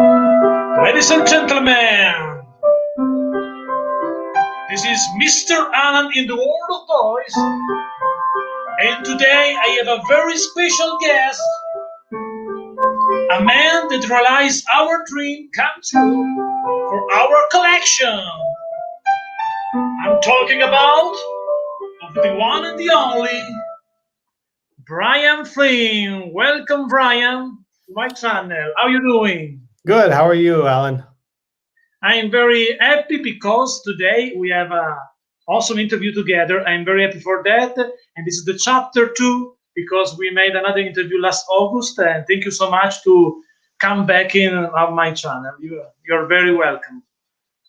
Ladies and gentlemen, this is Mr. Alan in the world of toys, and today I have a very special guest, a man that realized our dream come true for our collection. I'm talking about the one and the only Brian Flynn. Welcome, Brian, to my channel. How are you doing? Good. How are you, Alan? I'm very happy because today we have a awesome interview together. I'm very happy for that. And this is the chapter 2 because we made another interview last August. And thank you so much to come back in on my channel. You're very welcome.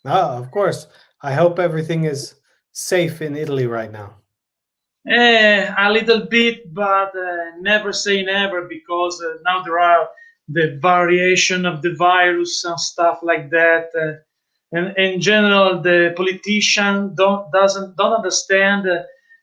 Oh, of course. I hope everything is safe in Italy right now. A little bit, but never say never because now there are the variation of the virus and stuff like that. And in general, the politician don't understand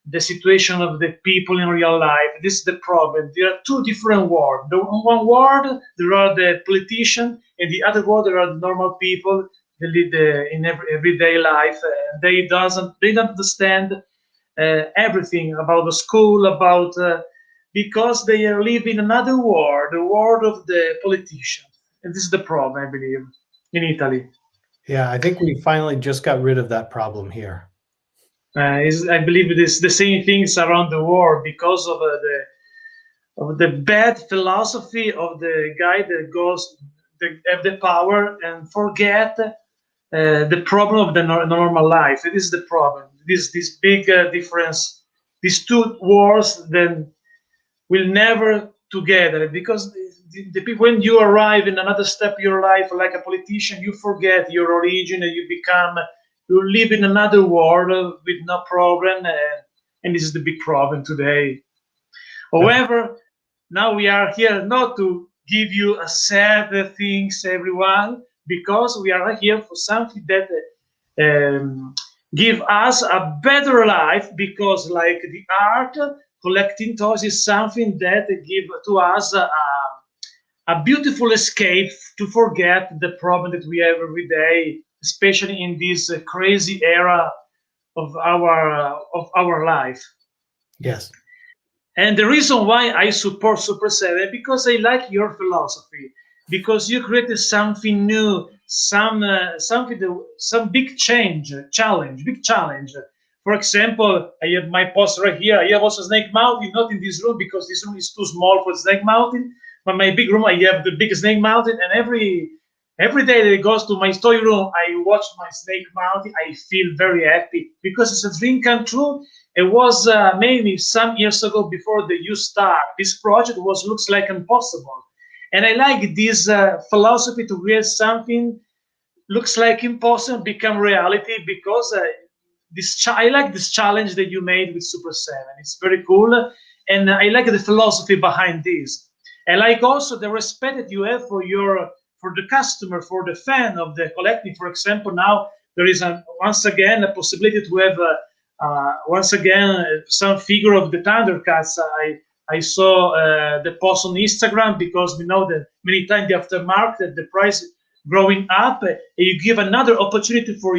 the situation of the people in real life. This is the problem. There are two different worlds. In one world, there are the politicians, and the other world, there are the normal people that live in everyday life. They don't understand everything about the school, about because they live in another world, the world of the politicians. And this is the problem, I believe, in Italy. Yeah, I think we finally just got rid of that problem here. I believe it is the same things around the world because of the bad philosophy of the guy that have the power and forget the problem of the normal life. It is the problem. This big difference. These two worlds then will never together because the people, when you arrive in another step of your life like a politician, you forget your origin and you live in another world with no problem, and this is the big problem today. However, now we are here not to give you a sad things, everyone, because we are here for something that give us a better life, because like the art, collecting toys is something that give to us a beautiful escape to forget the problem that we have every day, especially in this crazy era of our life. Yes. And the reason why I support Super7 because I like your philosophy, because you created something new, some big big challenge. For example, I have my poster right here. I have also Snake Mountain, not in this room because this room is too small for Snake Mountain. But my big room, I have the big Snake Mountain, and every day that it goes to my toy room, I watch my Snake Mountain. I feel very happy because it's a dream come true. It was maybe some years ago before the you start. This project looks like impossible, and I like this philosophy to create something looks like impossible become reality because I like this challenge that you made with Super7. It's very cool, and I like the philosophy behind this. I like also the respect that you have for the customer, for the fan of the collecting. For example, now there is once again a possibility to have once again some figure of the Thundercats. I saw the post on Instagram because we know that many times the aftermarket, the price growing up, you give another opportunity for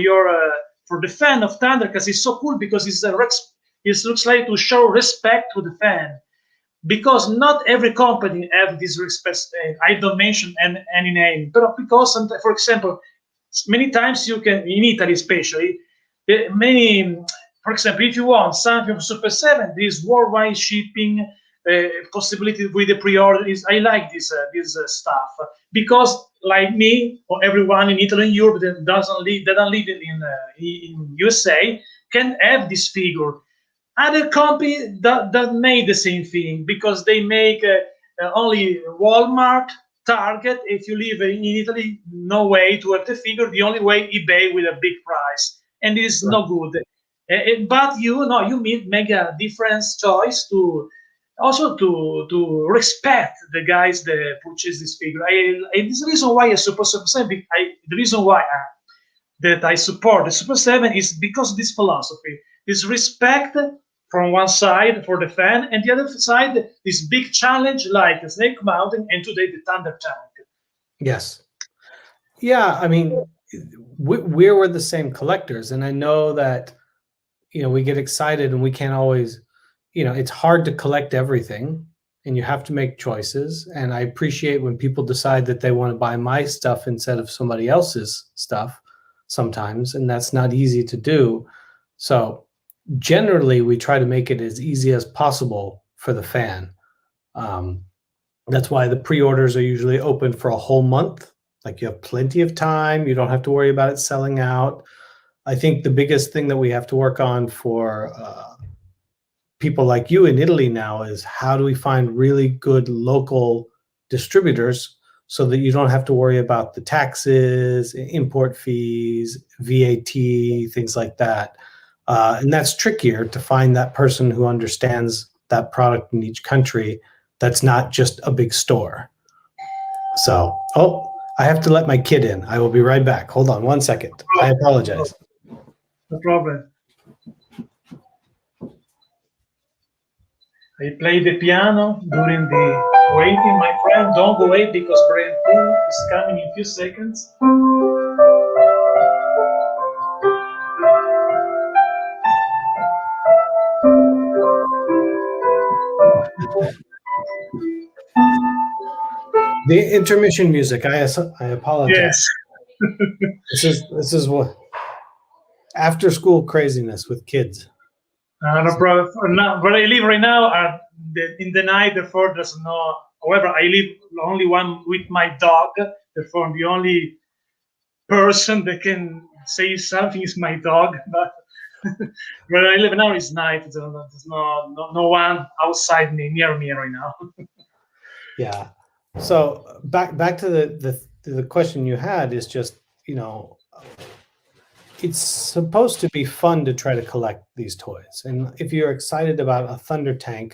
for the fan of Thundercats. It's so cool because it looks like to show respect to the fan. Because not every company have this respect. I don't mention any name, but because, for example, many times you can in Italy, especially for example, if you want something from Super7, this worldwide shipping possibility with the pre-order is. I like this stuff because, like me or everyone in Italy and Europe that don't live in USA can have this figure. Other companies that made the same thing because they make only Walmart, Target. If you live in Italy, no way to have the figure. The only way eBay with a big price, and it is no good. But you make a different choice to also to respect the guys that purchase this figure. This is the reason why I support Super7. The reason why that I support the Super7 is because of this philosophy, this respect from one side for the fan, and the other side this big challenge like Snake Mountain and today the Thundertank. Yes. Yeah, I mean, we were the same collectors, and I know that we get excited and we can't always, it's hard to collect everything, and you have to make choices. And I appreciate when people decide that they want to buy my stuff instead of somebody else's stuff sometimes, and that's not easy to do. So generally, we try to make it as easy as possible for the fan. Um, that's why the pre-orders are usually open for a whole month. Like, you have plenty of time. You don't have to worry about it selling out. I think the biggest thing that we have to work on for people like you in Italy now is how do we find really good local distributors so that you don't have to worry about the taxes, import fees, VAT, things like that. And that's trickier to find that person who understands that product in each country that's not just a big store. So, I have to let my kid in. I will be right back. Hold on one second. I apologize. No problem. I play the piano during the waiting, my friend. Don't go away because Brian Flynn is coming in a few seconds. The intermission music. I apologize. Yes. This is what after school craziness with kids. No problem. Now, where I live right now, in the night, therefore there's no. However, I live only one with my dog. Therefore, the only person that can say something is my dog. But where I live now is night. There's no one outside me near me right now. Yeah. So back to the question you had is just, it's supposed to be fun to try to collect these toys. And if you're excited about a Thundertank,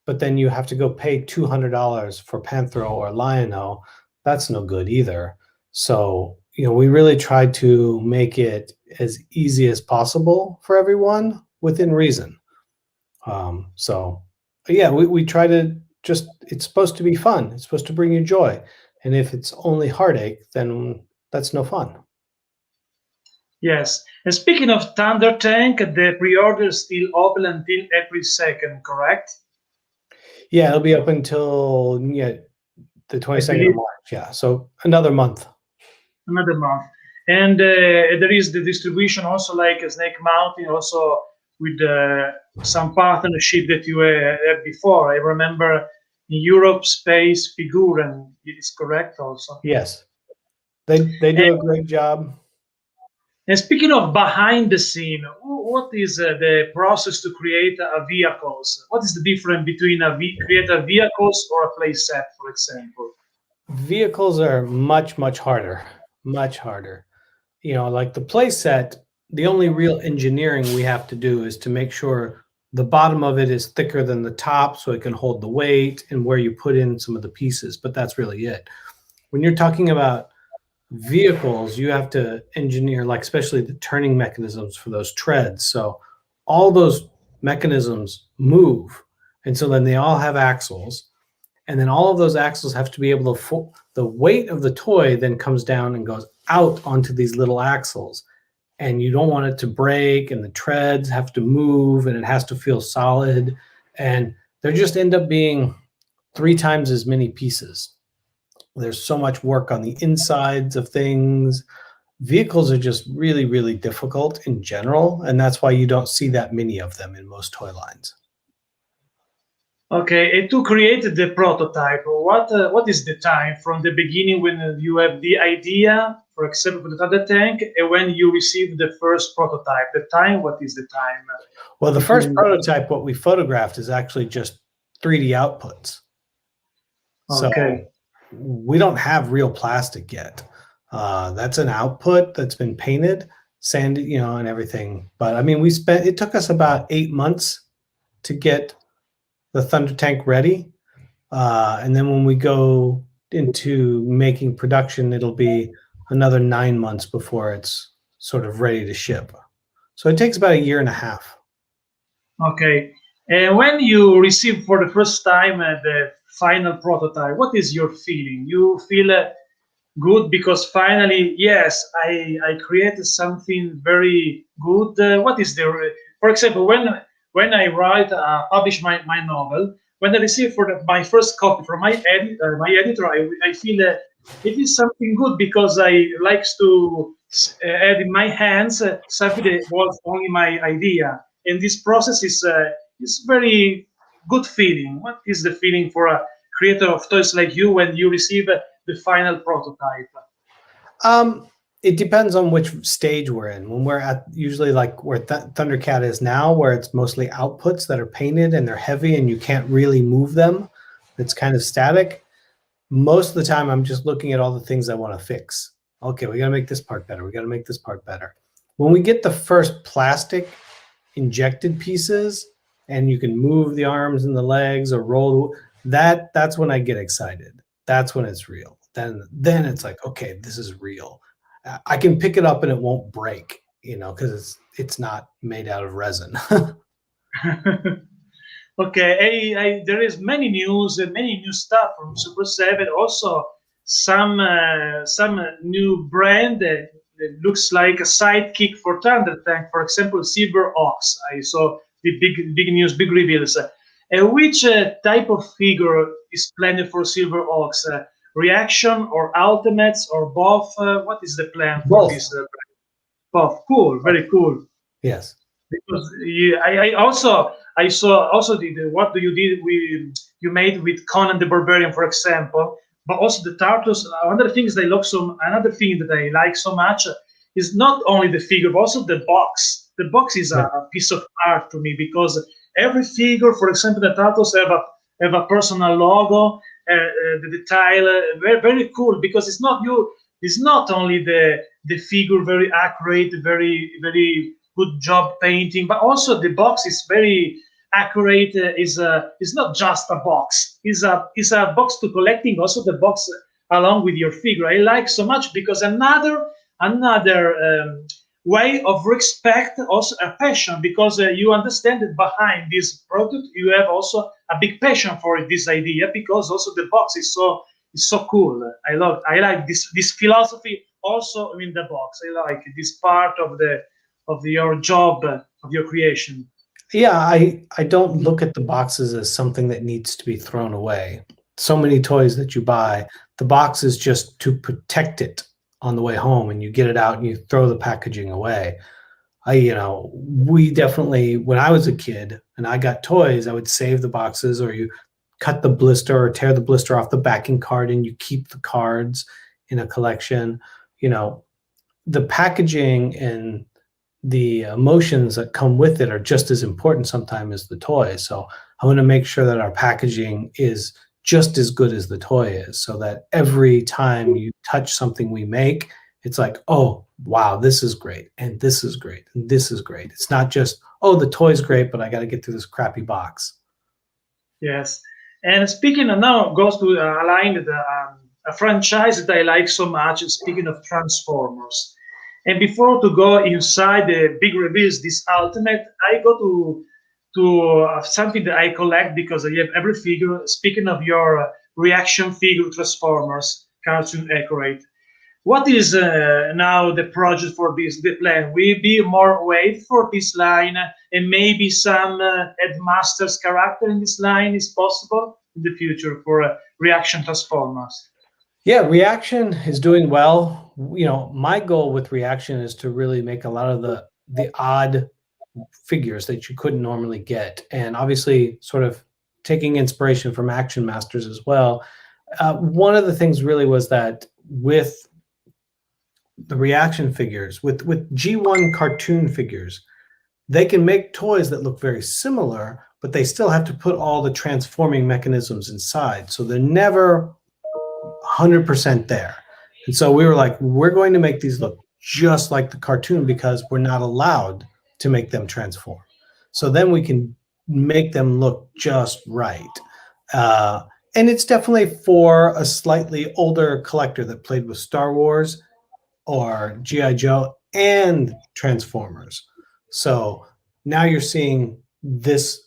but then you have to go pay $200 for Panthro or Lion-O, that's no good either. So, we really try to make it as easy as possible for everyone within reason. So yeah, we try to just, it's supposed to be fun. It's supposed to bring you joy. And if it's only heartache, then that's no fun. Yes. And speaking of Thundertank, the pre-order is still open until Ep.3, correct? Yeah, it'll be up until the 22nd of March. Yeah, so another month. Another month. And there is the distribution also like Snake Mountain, also with some partnership that you had before. I remember in Europe, Space Figuren, it is correct also. Yes, they do a great job. And speaking of behind the scene, what is the process to create a vehicles? What is the difference between create a vehicles or a play set, for example? Vehicles are much harder, much harder. Like the play set, the only real engineering we have to do is to make sure the bottom of it is thicker than the top so it can hold the weight and where you put in some of the pieces, but that's really it. When you're talking about vehicles, you have to engineer, like especially the turning mechanisms for those treads. So all those mechanisms move, and so then they all have axles, and then all of those axles have to be able to the weight of the toy then comes down and goes out onto these little axles, and you don't want it to break, and the treads have to move, and it has to feel solid, and there just end up being 3 times as many pieces. There's so much work on the insides of things. Vehicles are just really difficult in general, and that's why you don't see that many of them in most toy lines. Okay, and to create the prototype, what is the time from the beginning when you have the idea, for example, for the Thundertank, and when you receive the first prototype? The time, what is the time? Well, the first prototype, what we photographed, is actually just 3D outputs. Okay. So we don't have real plastic yet. That's an output that's been painted, sanded, and everything. But I mean, it took us about 8 months to get the Thundertank ready. And then when we go into making production, it'll be another 9 months before it's sort of ready to ship. So it takes about 1.5 years. Okay. And when you receive for the first time the final prototype, what is your feeling? You feel good because finally, yes, I created something very good. What is the, for example, when I publish my novel, when I receive my first copy from my editor, I feel it is something good because I likes to have in my hands something that was only my idea, and this process is very good feeling. What is the feeling for a creator of toys like you when you receive the final prototype? Um, it depends on which stage we're in. When we're at usually like where Thundercat is now, where it's mostly outputs that are painted and they're heavy and you can't really move them, it's kind of static. Most of the time, I'm just looking at all the things I want to fix. Okay, we got to make this part better. We got to make this part better. When we get the first plastic injected pieces and you can move the arms and the legs or roll, that's when I get excited. That's when it's real. Then it's like, okay, this is real. I can pick it up and it won't break, because it's not made out of resin. Okay, there is many news and many new stuff from Super 7. Also, some new brand that looks like a sidekick for Thundertank. For example, SilverhHawks. I saw the big news, big reveals. Which type of figure is planned for SilverhHawks? Reaction or ultimates or both? What is the plan for Both. this? Both. Cool, very cool. Yes. Because I saw also the what do you did you made with Conan the Barbarian, for example, but also the Tartus. Another thing that I like so much is not only the figure, but also the box. The box is Yeah. a piece of art to me because every figure, for example, the Tartus have a personal logo, the detail, very very cool because it's not you. It's not only the figure very accurate, very very good job painting, but also the box is very accurate. Is not just a box. Is a box to collecting. Also the box along with your figure. I like so much because another way of respect, also a passion, because you understand that behind this product you have also a big passion for this idea because also the box is so cool. I like this philosophy also in the box. I like this part of your job, of your creation. Yeah, I don't look at the boxes as something that needs to be thrown away. So many toys that you buy, the box is just to protect it on the way home, and you get it out and you throw the packaging away. We definitely, when I was a kid and I got toys, I would save the boxes, or you cut the blister or tear the blister off the backing card and you keep the cards in a collection. The packaging and the emotions that come with it are just as important sometimes as the toy. So I want to make sure that our packaging is just as good as the toy is, so that every time you touch something we make, it's like, oh, wow, this is great, and this is great, and this is great. It's not just, oh, the toy's great, but I got to get through this crappy box. Yes. And speaking of now, goes to align with a franchise that I like so much. Speaking of Transformers, and before to go inside the big reveals, this Ultimate, I go to something that I collect because I have every figure. Speaking of your reaction figure Transformers, cartoon accurate. What is now the project for this? The plan will be more weight for this line, and maybe some headmasters character in this line is possible in the future for reaction Transformers. Yeah, Reaction is doing well. My goal with Reaction is to really make a lot of the odd figures that you couldn't normally get, and obviously sort of taking inspiration from Action Masters as well. One of the things really was that with the Reaction figures, with G1 cartoon figures, they can make toys that look very similar, but they still have to put all the transforming mechanisms inside, so they're never 100% there. And so we were like, we're going to make these look just like the cartoon because we're not allowed to make them transform. So then we can make them look just right. And it's definitely for a slightly older collector that played with Star Wars or G.I. Joe and Transformers. So now you're seeing this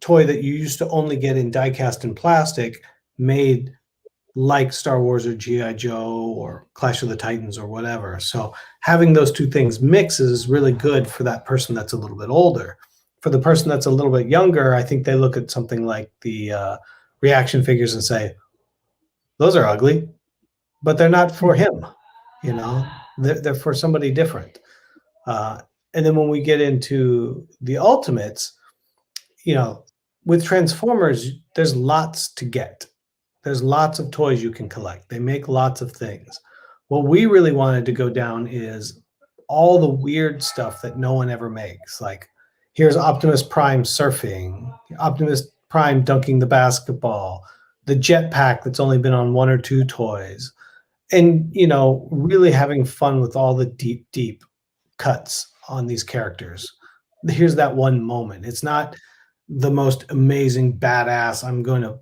toy that you used to only get in die cast and plastic made like Star Wars or G.I. Joe or Clash of the Titans or whatever. So having those two things mixes is really good for that person that's a little bit older. For the person that's a little bit younger, I think they look at something like the reaction figures and say, those are ugly, but they're not for him. You know, they're for somebody different. And then when we get into the Ultimates, you know, with Transformers, there's lots to get. There's lots of toys you can collect. They make lots of things. What we really wanted to go down is all the weird stuff that no one ever makes. Like, here's Optimus Prime surfing, Optimus Prime dunking the basketball, the jetpack that's only been on one or two toys, and, you know, really having fun with all the deep cuts on these characters. Here's that one moment. It's not the most amazing badass, I'm going to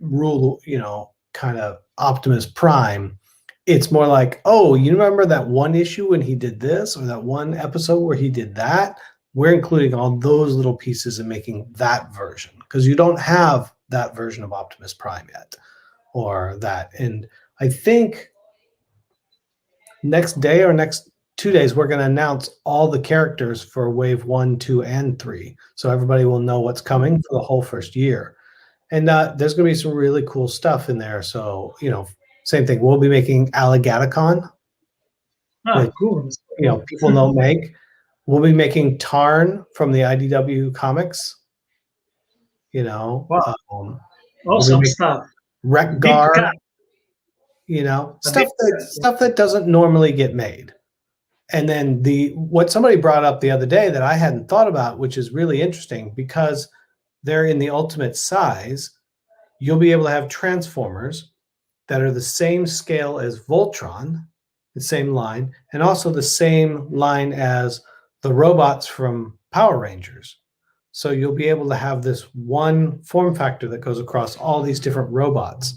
rule, you know, kind of Optimus Prime. It's more like, oh, you remember that one issue when he did this, or that one episode where he did that? We're including all those little pieces and making that version, because you don't have that version of Optimus Prime yet, or that. And I think next day or next 2 days, we're going to announce all the characters for wave 1, 2, and 3. So everybody will know what's coming for the whole first year. And there's going to be some really cool stuff in there. So, you know, same thing. We'll be making Alligaticon, which, Cool. you know, people don't make. We'll be making Tarn from the IDW comics. You know, Wow. we'll Awesome stuff. Wreck-Gar, you know, stuff that doesn't normally get made. And then what somebody brought up the other day that I hadn't thought about, which is really interesting, because they're in the ultimate size, you'll be able to have Transformers that are the same scale as Voltron, the same line, and also the same line as the robots from Power Rangers. So you'll be able to have this one form factor that goes across all these different robots.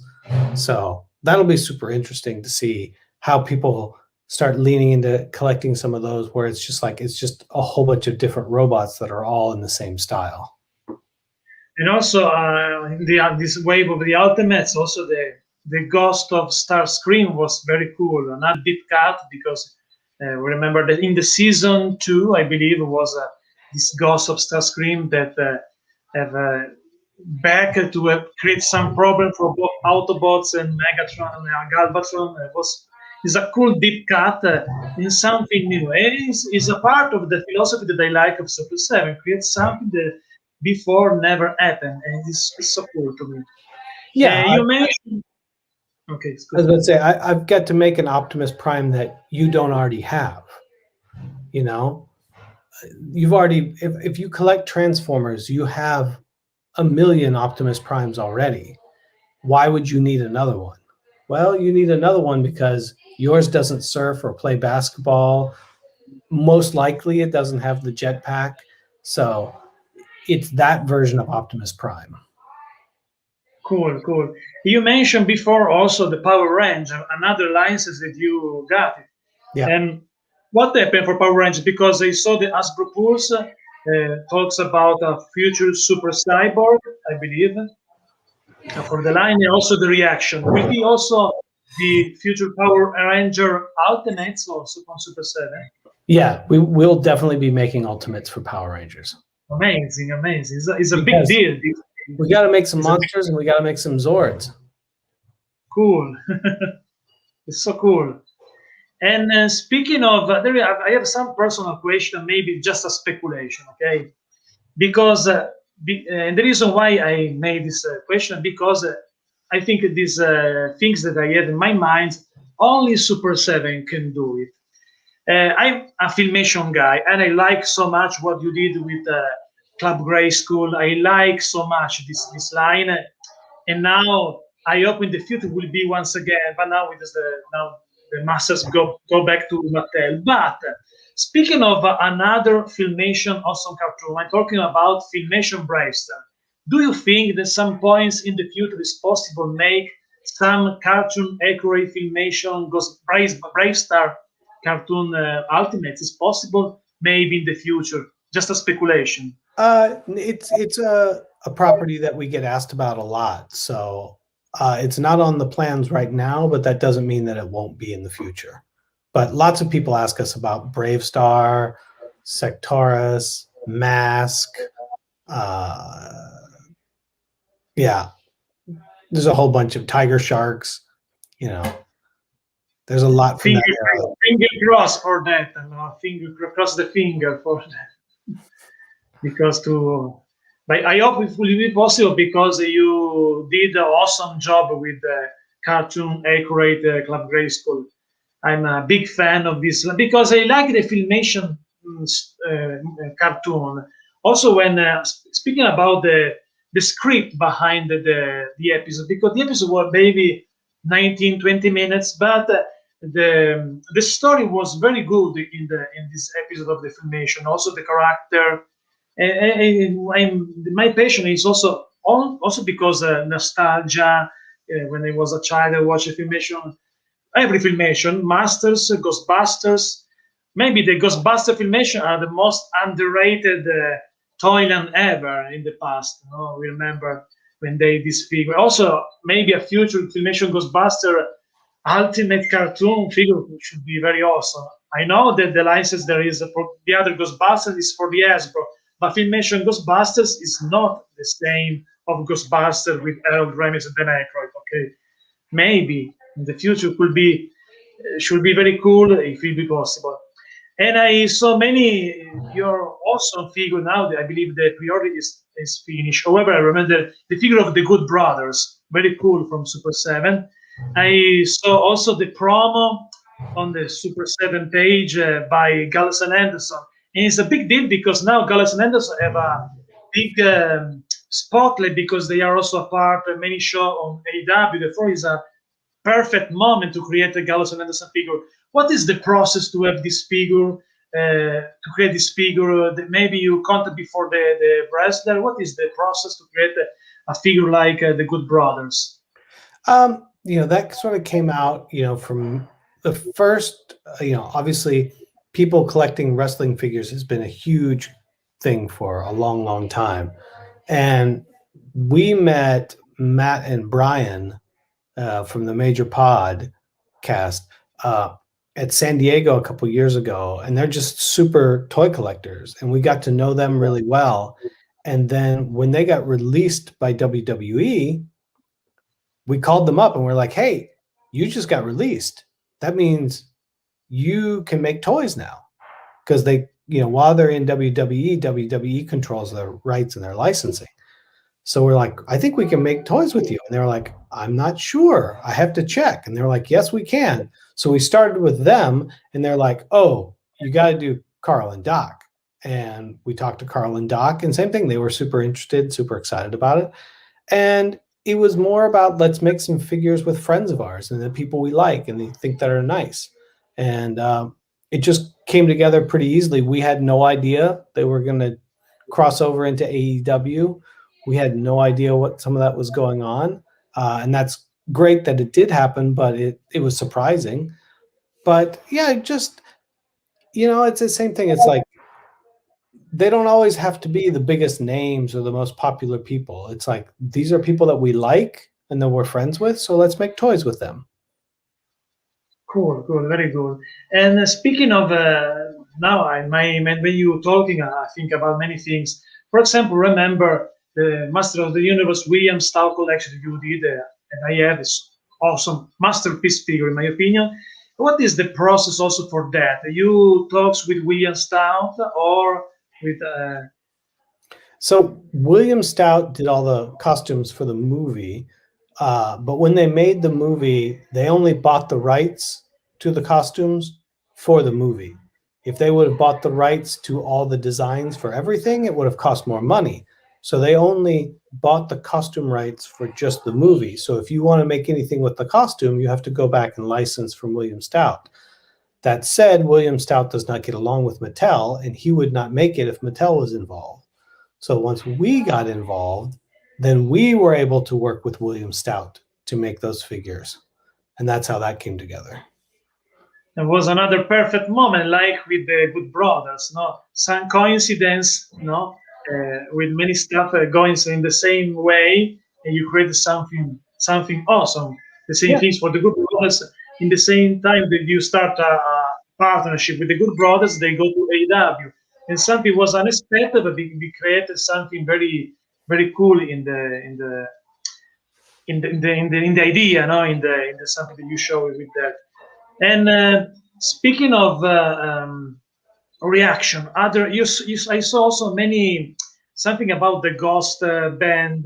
So that'll be super interesting to see how people start leaning into collecting some of those, where it's just a whole bunch of different robots that are all in the same style. And also, this wave of the Ultimates, also the Ghost of Starscream was very cool. Another deep cut, because we remember that in the season 2, I believe, was this Ghost of Starscream that have back to create some problem for both Autobots and Megatron and Galvatron. It's a cool deep cut in something new. And it's a part of the philosophy that I like of Super 7. Create something that before never happened, and it's so cool to me. Yeah, you mentioned. Okay, it's I was going to say I've got to make an Optimus Prime that you don't already have. You know, you've already, if you collect Transformers, you have a million Optimus Primes already. Why would you need another one? Well, you need another one because yours doesn't surf or play basketball. Most likely, it doesn't have the jetpack. So it's that version of Optimus Prime. Cool. You mentioned before also the Power Range, another license that you got. Yeah. And what happened for Power Rangers? Because I saw the Hasbro Pulse talks about a future Super Cyborg, I believe, for the line, and also the reaction. Will be also the future Power Ranger Ultimates also from Super 7. Yeah, we will definitely be making Ultimates for Power Rangers. Amazing. It's a big deal. We got to make some monsters and we got to make some Zords. Cool. It's so cool. And speaking of, I have some personal question, maybe just a speculation, okay? Because and the reason why I made this question, because I think these things that I have in my mind, only Super 7 can do it. I'm a filmation guy, and I like so much what you did with Club Grey School. I like so much this line, and now I hope in the future will be once again. But now it is the masters go back to Mattel. But speaking of another filmation awesome cartoon, I'm talking about Filmation Bravestar. Do you think that some points in the future is possible make some cartoon accurate filmation goes Bravestar cartoon Ultimates is possible? Maybe in the future. Just a speculation. It's a property that we get asked about a lot. So It's not on the plans right now, but that doesn't mean that it won't be in the future. But lots of people ask us about Brave Star, Sectaurus, Mask. Uh, yeah, there's a whole bunch of tiger sharks. You know, there's a lot from that Finger, era. finger cross for that. No? Cross the finger for that. Because to, but I hope it will be possible because you did an awesome job with the cartoon accurate Club Grayskull. I'm a big fan of this because I like the filmation cartoon. Also, when speaking about the script behind the episode, because the episode was maybe 19, 20 minutes, but the story was very good in this episode of the filmation. Also, the character. My passion is also because nostalgia. When I was a child, I watched filmation, every filmation, Masters, Ghostbusters. Maybe the Ghostbuster filmation are the most underrated toyland ever in the past. You know, we remember when they disfigure. Also, maybe a future filmation Ghostbuster ultimate cartoon figure should be very awesome. I know that the license there is for the other Ghostbusters is for the Hasbro, but filmation Ghostbusters is not the same of Ghostbusters with Harold Ramis and Dan Aykroyd. Okay, maybe in the future could be should be very cool if it be possible. And I saw many your awesome figure now. I believe the pre-order is finished. However, I remember the figure of the Good Brothers, very cool from Super 7. I saw also the promo on the Super 7 page by Gallows and Anderson, and it's a big deal because now Gallows and Anderson have a big spotlight because they are also a part of many show on AEW. Therefore, is a perfect moment to create a Gallows and Anderson figure. What is the process to have this figure, to create this figure? Maybe you contact before the wrestler. What is the process to create a figure like the Good Brothers? That sort of came out, from the first, obviously people collecting wrestling figures has been a huge thing for a long, long time. And we met Matt and Brian from the Major Pod cast at San Diego a couple years ago, and they're just super toy collectors, and we got to know them really well. And then when they got released by WWE, we called them up and we're like, hey, you just got released. That means you can make toys now. Because they, while they're in WWE, WWE controls their rights and their licensing. So we're like, I think we can make toys with you. And they're like, I'm not sure. I have to check. And they're like, yes, we can. So we started with them, and they're like, oh, you got to do Carl and Doc. And we talked to Carl and Doc, and same thing. They were super interested, super excited about it. And it was more about, let's make some figures with friends of ours and the people we like and they think that are nice. And it just came together pretty easily. We had no idea they were going to cross over into AEW. We had no idea what some of that was going on. And that's great that it did happen, but it was surprising. But yeah, just, it's the same thing. It's like, they don't always have to be the biggest names or the most popular people. It's like, these are people that we like and that we're friends with, so let's make toys with them. Cool, very good. And speaking of now, when you were talking, I think about many things. For example, remember the Master of the Universe William Stout collection you did, and I have this awesome masterpiece figure, in my opinion. What is the process also for that? You talks with William Stout or with? So William Stout did all the costumes for the movie, but when they made the movie, they only bought the rights to the costumes for the movie. If they would have bought the rights to all the designs for everything, it would have cost more money. So they only bought the costume rights for just the movie. So if you want to make anything with the costume, you have to go back and license from William Stout. That said, William Stout does not get along with Mattel, and he would not make it if Mattel was involved. So once we got involved, then we were able to work with William Stout to make those figures. And that's how that came together. It was another perfect moment, like with the Good Brothers, no? Some coincidence, no? With many stuff going in the same way, and you create something something awesome. The same Yeah. things for the Good Brothers. In the same time that you start a partnership with the Good Brothers, they go to AW, and something was unexpected, but we created something very very cool in the idea, no, in the something that you show with that. And speaking of reaction, other I saw also many something about the Ghost band,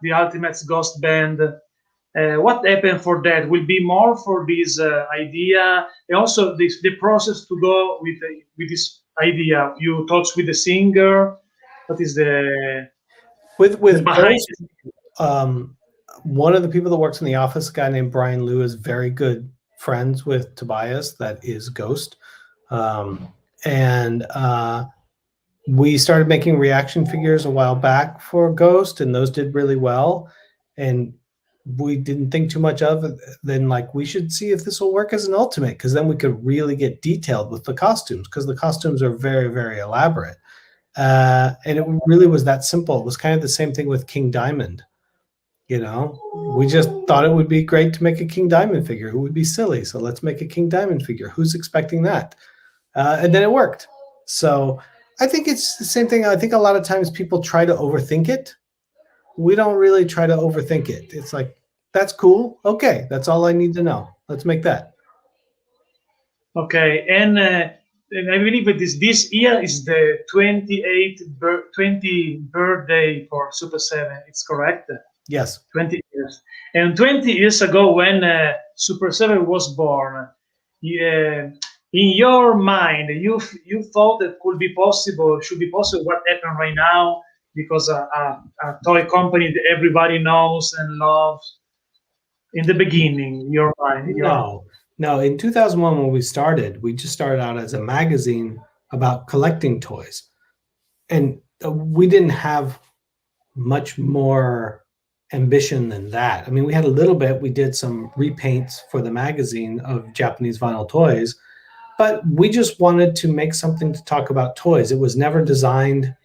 the Ultimates Ghost band. What happened for that? Will be more for this idea, and also the process to go with this idea. You talks with the singer. What is the With behind? Ghost, one of the people that works in the office, a guy named Brian Liu, is very good friends with Tobias, that is Ghost. And we started making reaction figures a while back for Ghost, and those did really well. And we didn't think too much of it. Then, like, we should see if this will work as an Ultimate, because then we could really get detailed with the costumes, because the costumes are very, very elaborate. And it really was that simple. It was kind of the same thing with King Diamond. You know, we just thought it would be great to make a King Diamond figure. Who would be silly? So let's make a King Diamond figure. Who's expecting that? And then it worked. So I think it's the same thing. I think a lot of times people try to overthink it. We don't really try to overthink it. It's like, that's cool. Okay, that's all I need to know. Let's make that. Okay, and I believe that this year is the 20th birthday for Super 7. It's correct. Yes. 20 years. And 20 years ago, when Super 7 was born, in your mind, you thought that could be possible, should be possible what happened right now, because a toy company that everybody knows and loves. In the beginning, your mind, No. In 2001, when we started, we just started out as a magazine about collecting toys. And we didn't have much more ambition than that. I mean, we had a little bit. We did some repaints for the magazine of Japanese vinyl toys, but we just wanted to make something to talk about toys. It was never designed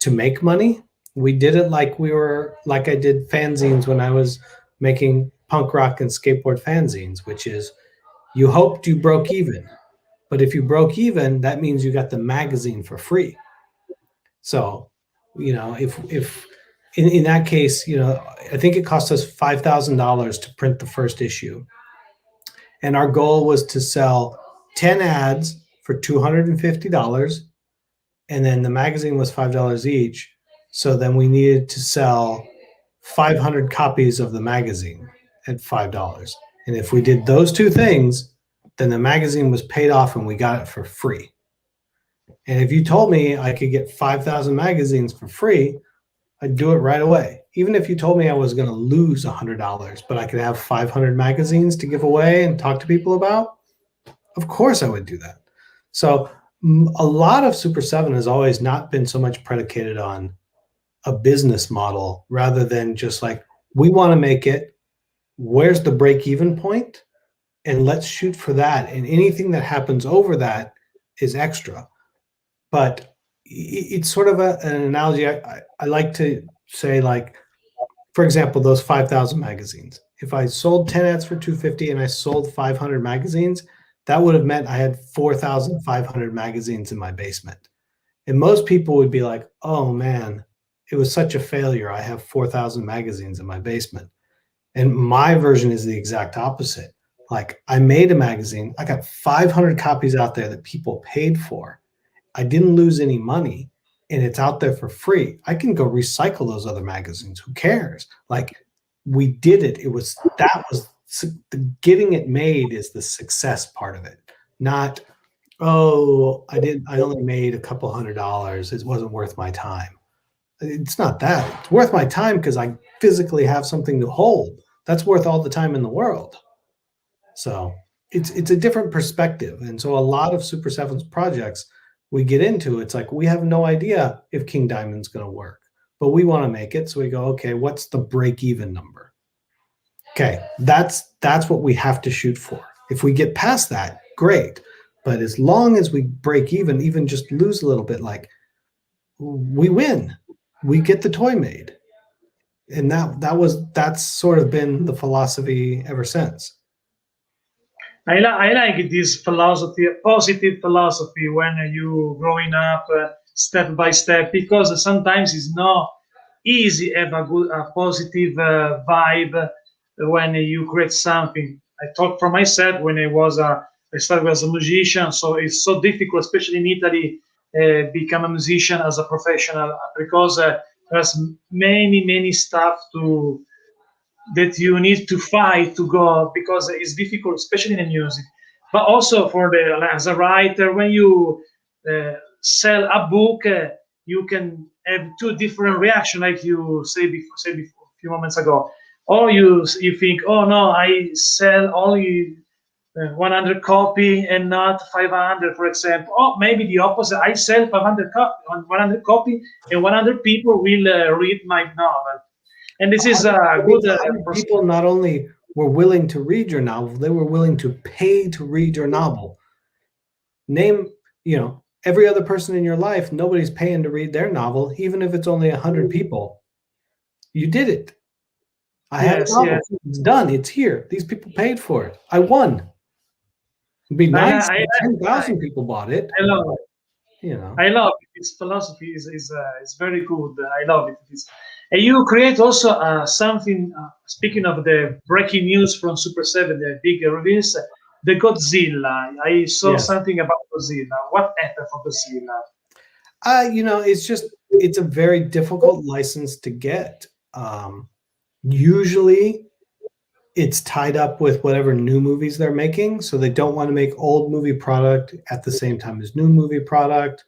to make money. We did it like I did fanzines when I was making punk rock and skateboard fanzines, which is you hoped you broke even. But if you broke even, that means you got the magazine for free. So, if in that case, I think it cost us $5,000 to print the first issue. And our goal was to sell 10 ads for $250. And then the magazine was $5 each. So then we needed to sell 500 copies of the magazine at $5. And if we did those two things, then the magazine was paid off and we got it for free. And if you told me I could get 5,000 magazines for free, I'd do it right away. Even if you told me I was going to lose $100, but I could have 500 magazines to give away and talk to people about, of course I would do that. So a lot of Super 7 has always not been so much predicated on a business model rather than just like, we want to make it, where's the break-even point? And let's shoot for that. And anything that happens over that is extra. But it's sort of an analogy. I like to say, like, for example, those 5,000 magazines. If I sold 10 ads for $250 and I sold 500 magazines, that would have meant I had 4,500 magazines in my basement. And most people would be like, oh man, it was such a failure. I have 4,000 magazines in my basement. And my version is the exact opposite. Like, I made a magazine. I got 500 copies out there that people paid for. I didn't lose any money, and it's out there for free. I can go recycle those other magazines. Who cares? Like, we did it. That was getting it made is the success part of it. Not, oh, I only made a couple $100. It wasn't worth my time. It's not that. It's worth my time because I physically have something to hold. That's worth all the time in the world. So it's a different perspective. And so a lot of Super 7's projects we get into, it's like, we have no idea if King Diamond's going to work, but we want to make it. So we go, okay, what's the break-even number? Okay, that's what we have to shoot for. If we get past that, great. But as long as we break even just lose a little bit, like, we win. We get the toy made. and that's sort of been the philosophy ever since. I like this philosophy, positive philosophy, when you growing up step by step, because sometimes it's not easy have a good, a positive vibe when you create something. I talk for myself when I started as a musician, so it's so difficult, especially in Italy, become a musician as a professional because there's many stuff to that you need to fight to go, because it's difficult, especially in the music. But also for the as a writer, when you sell a book, you can have two different reactions, like you say before a few moments ago. Or you think, oh no, I sell only 100 copy and not 500, for example. Or maybe the opposite. I sell 100 copy, and 100 people will read my novel. And this is a good 100 people not only were willing to read your novel, they were willing to pay to read your novel. Name, every other person in your life, nobody's paying to read their novel, even if it's only 100 people. You did it. I have a yes, novel. yes. It's done. It's here. These people paid for it. I won. It'd be nice if 10,000 people bought it. I love it. You know. I love it. This philosophy is very good. I love it. And you create also something. Speaking of the breaking news from Super7, the big release, the Godzilla. I saw Yes. something about Godzilla. What happened for Godzilla? It's a very difficult license to get. Usually it's tied up with whatever new movies they're making. So they don't want to make old movie product at the same time as new movie product.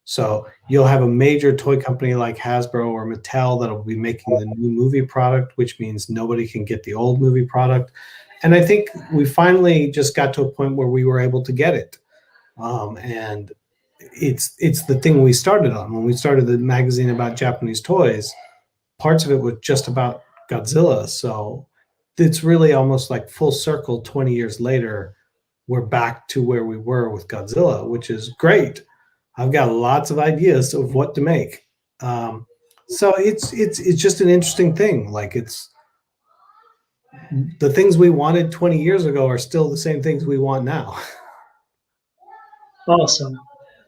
So you'll have a major toy company like Hasbro or Mattel that'll be making the new movie product, which means nobody can get the old movie product. And I think we finally just got to a point where we were able to get it. And it's the thing we started on. When we started the magazine about Japanese toys, parts of it was just about Godzilla. So it's really almost like full circle. 20 years later, we're back to where we were with Godzilla, which is great. I've got lots of ideas of what to make. So it's just an interesting thing. Like, it's the things we wanted 20 years ago are still the same things we want now. Awesome,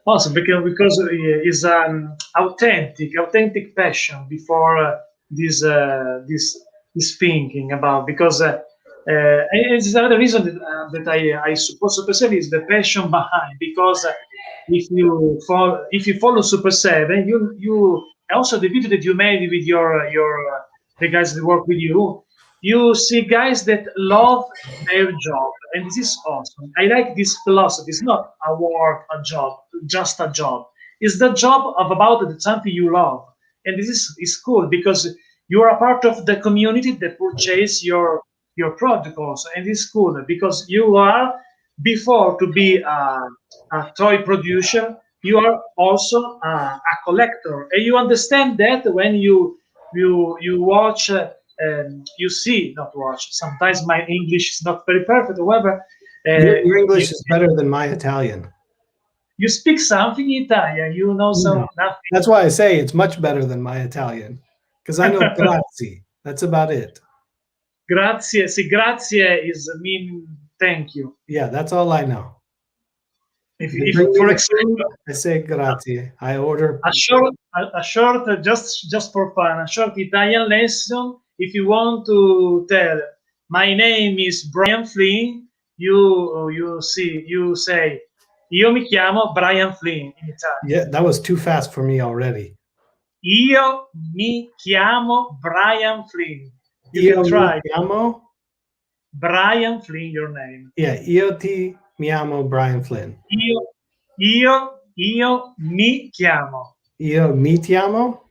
awesome. Because it's authentic passion before this thinking about, because and it's another reason that I suppose Super 7 is the passion behind, because if you follow Super 7, you also the video that you made with your the guys that work with you see guys that love their job, and this is awesome. I like this philosophy. It's not a work, a job, just a job. It's the job of about something you love, and this is cool, because you are a part of the community that purchase your product also, and it's cool because you are, before to be a toy producer, you are also a collector, and you understand that when you watch. You see, not watch. Sometimes my English is not very perfect. However, Your English is better than my Italian. you speak something Italian. You know some nothing. That's why I say it's much better than my Italian, because I know grazie. That's about it. Grazie. See, grazie is mean thank you. Yeah, that's all I know. If for example, I say grazie. I order a short, just for fun, a short Italian lesson. If you want to tell, my name is Brian Flynn, you say, io mi chiamo Brian Flynn in Italian. Yeah, that was too fast for me already. Io mi chiamo Brian Flynn. You Io can try. mi chiamo Brian Flynn, your name. Yeah, io ti chiamo Brian Flynn. Io mi chiamo. Io mi chiamo?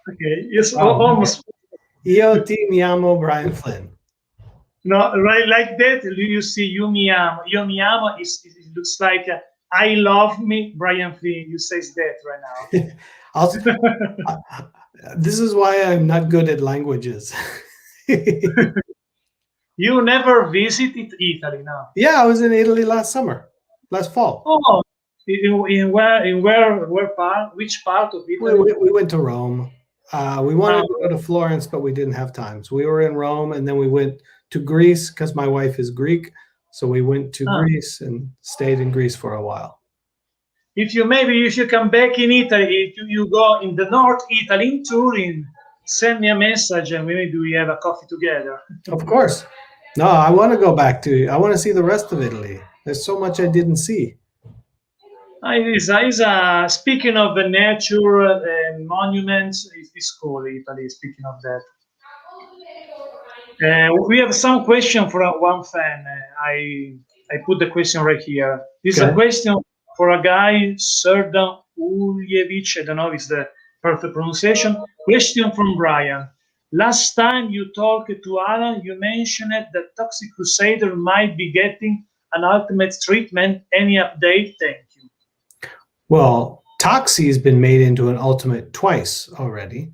Okay, yes, almost. Io ti chiamo Brian Flynn. No, right, like that. You see, io mi amo. It looks like I love me, Brian Flynn. You say that right now. This is why I'm not good at languages. You never visited Italy, no? Yeah, I was in Italy last fall. Oh, in where part? Which part of Italy? We went to Rome. We wanted to go to Florence, but we didn't have time. So we were in Rome, and then we went to Greece because my wife is Greek. So we went to Greece and stayed in Greece for a while. If you come back in Italy, if you go in the North Italy in Turin, send me a message and maybe we have a coffee together. Of course. No, I want to go back I want to see the rest of Italy. There's so much I didn't see. Speaking of the nature and monuments, it's cool, Italy, speaking of that. We have some question for one fan. I put the question right here. This is a question for a guy, Serdan Uljevich. I don't know if it's the perfect pronunciation. Question from Brian. Last time you talked to Alan, you mentioned that Toxic Crusader might be getting an ultimate treatment. Any update? Thank you. Well, Toxie's been made into an ultimate twice already.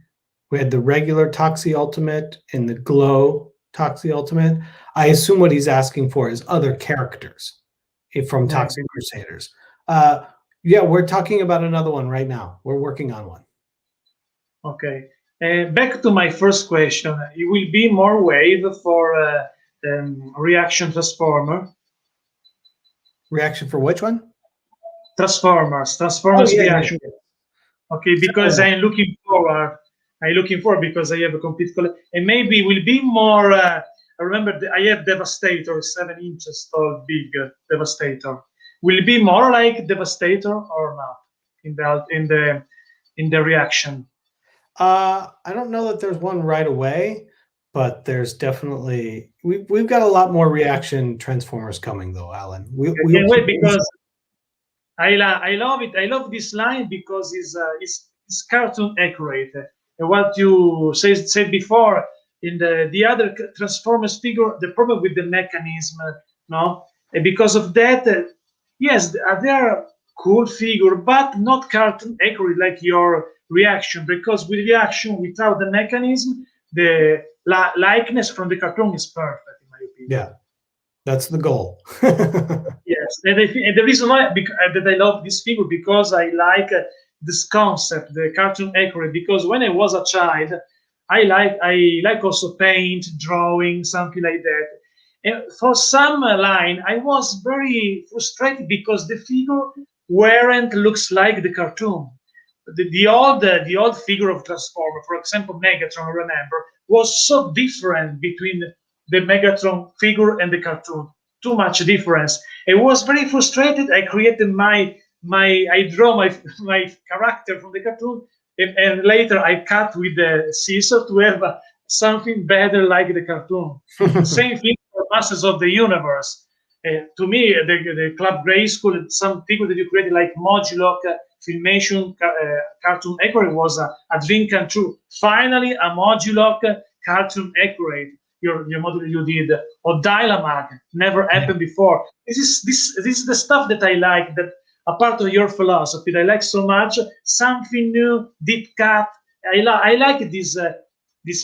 We had the regular Toxie Ultimate and the Glow Toxie Ultimate. I assume what he's asking for is other characters from Toxic Crusaders. Yeah, we're talking about another one right now. We're working on one. Okay. Back to my first question. It will be more wave for Reaction Transformer. Reaction for which one? Transformers Reaction. Yeah. Okay, because I'm looking forward because I have a complete collection. And maybe it will be more. I remember I have Devastator, 7 inches tall, big Devastator. Will it be more like Devastator or not in the Reaction? I don't know that there's one right away, but there's definitely we've got a lot more Reaction Transformers coming though, Alan. We'll wait, because I love it. I love this line because it's cartoon accurate. And what you said before in the other Transformers figure, the problem with the mechanism, no, and because of that, yes, they are cool figure, but not cartoon accurate like your Reaction. Because with Reaction, without the mechanism, the likeness from the cartoon is perfect, in my opinion. Yeah, that's the goal. Yes, and the reason why that I love this figure because I like this concept, the cartoon accurate. Because when I was a child, I like also paint, drawing, something like that. And for some line, I was very frustrated because the figure weren't looks like the cartoon. The old figure of Transformer, for example, Megatron, remember, was so different between the Megatron figure and the cartoon. Too much difference. I was very frustrated. I created I draw my character from the cartoon, and later I cut with the scissors to have something better like the cartoon. Same thing for Masters of the Universe. To me, the Club Grey School, some figure that you created like Modulok, Filmation, cartoon accurate was a dream come true. Finally, a Modulok cartoon accurate. Your model you did, or Dynamag, never happened before. This is the stuff that I like, that a part of your philosophy that I like so much. Something new, deep cut. I like this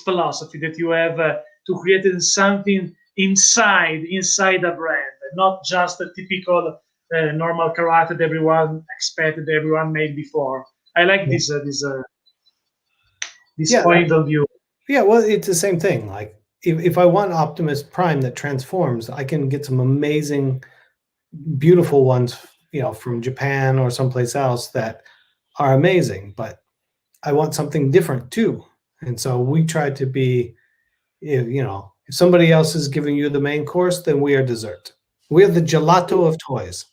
philosophy that you have to create something inside a brand, not just a typical normal character that everyone expected, everyone made before. I like this point of view. Yeah, well, it's the same thing. Like if I want Optimus Prime that transforms, I can get some amazing, beautiful ones, from Japan or someplace else that are amazing. But I want something different too, and so we try to be, if somebody else is giving you the main course, then we are dessert. We are the gelato of toys.